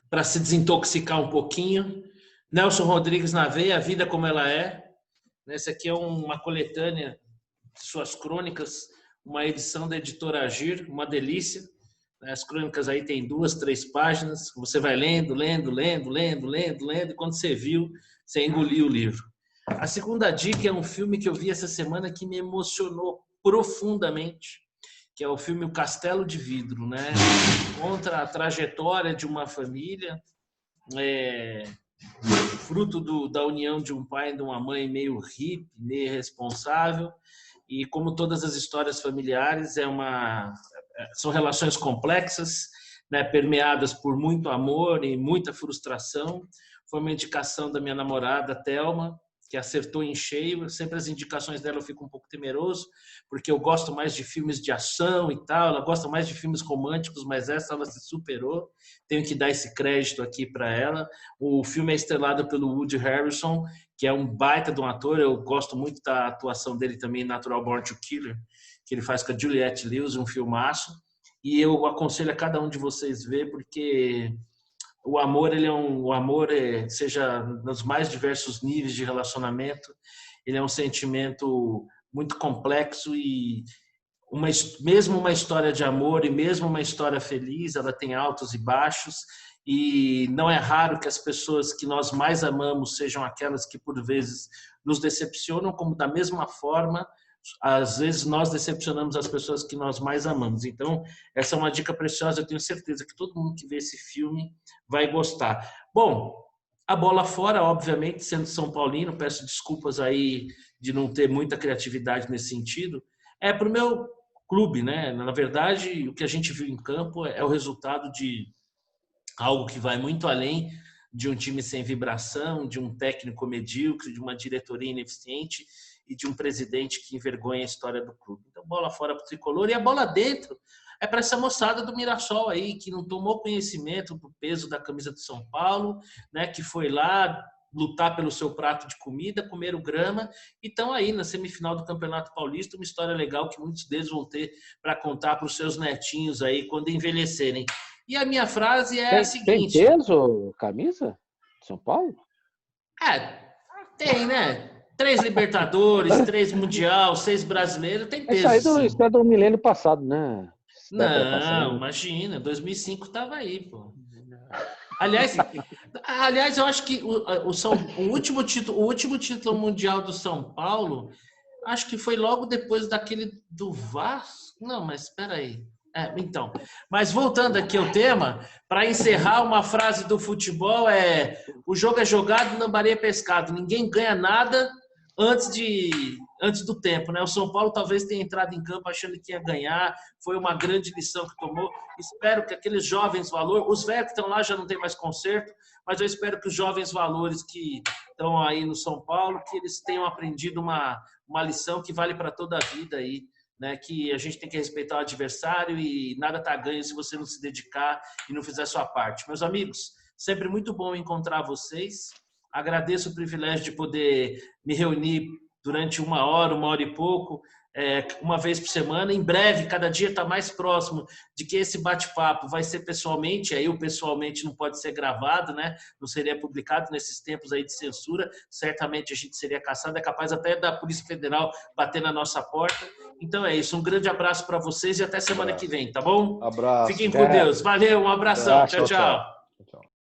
para se desintoxicar um pouquinho. Nelson Rodrigues na Veia, A Vida Como Ela É. Essa aqui é uma coletânea de suas crônicas, uma edição da editora Agir, uma delícia. As crônicas aí tem 2, 3 páginas, você vai lendo, e quando você viu, você engoliu o livro. A segunda dica é um filme que eu vi essa semana que me emocionou profundamente, que é o filme O Castelo de Vidro, né? Contra a trajetória de uma família, fruto da união de um pai e de uma mãe meio hippie, meio irresponsável, e como todas as histórias familiares, são relações complexas, né, permeadas por muito amor e muita frustração. Foi uma indicação da minha namorada, Thelma, que acertou em cheio. Sempre as indicações dela eu fico um pouco temeroso, porque eu gosto mais de filmes de ação e tal, ela gosta mais de filmes românticos, mas essa ela se superou. Tenho que dar esse crédito aqui para ela. O filme é estrelado pelo Woody Harrelson, que é um baita de um ator. Eu gosto muito da atuação dele também em Natural Born to Killer, que ele faz com a Juliette Lewis, um filmaço. E eu aconselho a cada um de vocês ver, porque o amor, seja nos mais diversos níveis de relacionamento, ele é um sentimento muito complexo e mesmo uma história de amor e mesmo uma história feliz, ela tem altos e baixos, e não é raro que as pessoas que nós mais amamos sejam aquelas que por vezes nos decepcionam, como da mesma forma às vezes nós decepcionamos as pessoas que nós mais amamos. Então, essa é uma dica preciosa, eu tenho certeza que todo mundo que vê esse filme vai gostar. Bom, a bola fora, obviamente, sendo São Paulino, peço desculpas aí de não ter muita criatividade nesse sentido, é para o meu clube, né? Na verdade, o que a gente viu em campo é o resultado de algo que vai muito além de um time sem vibração, de um técnico medíocre, de uma diretoria ineficiente e de um presidente que envergonha a história do clube. Então, bola fora para o tricolor, e a bola dentro é para essa moçada do Mirassol aí, que não tomou conhecimento do peso da camisa do São Paulo, né, que foi lá lutar pelo seu prato de comida, comer o grama, e estão aí na semifinal do Campeonato Paulista, uma história legal que muitos deles vão ter para contar para os seus netinhos aí quando envelhecerem. E a minha frase é a seguinte... Tem peso camisa de São Paulo? Tem, né? 3 Libertadores, 3 Mundial, 6 brasileiros, tem peso. Isso é do milênio passado, né? Não, imagina, 2005 estava aí, pô. Aliás, eu acho que o último título mundial do São Paulo, acho que foi logo depois daquele do Vasco. Não, mas espera aí. Então, mas voltando aqui ao tema, para encerrar, uma frase do futebol o jogo é jogado, lambaria é pescado. Ninguém ganha nada antes do tempo, né? O São Paulo talvez tenha entrado em campo achando que ia ganhar, foi uma grande lição que tomou. Espero que aqueles jovens valores, os velhos que estão lá já não tem mais conserto, mas eu espero que os jovens valores que estão aí no São Paulo, que eles tenham aprendido uma lição que vale para toda a vida aí, né? Que a gente tem que respeitar o adversário e nada está ganho se você não se dedicar e não fizer a sua parte. Meus amigos, sempre muito bom encontrar vocês. Agradeço o privilégio de poder me reunir durante uma hora e pouco, uma vez por semana. Em breve, cada dia está mais próximo de que esse bate-papo vai ser pessoalmente. Aí o pessoalmente não pode ser gravado, né? Não seria publicado nesses tempos aí de censura. Certamente a gente seria caçado. É capaz até da Polícia Federal bater na nossa porta. Então é isso. Um grande abraço para vocês e até semana que vem, tá bom? Abraço. Fiquem com Deus. Valeu, um abração. Tchau, Tchau, tchau. tchau.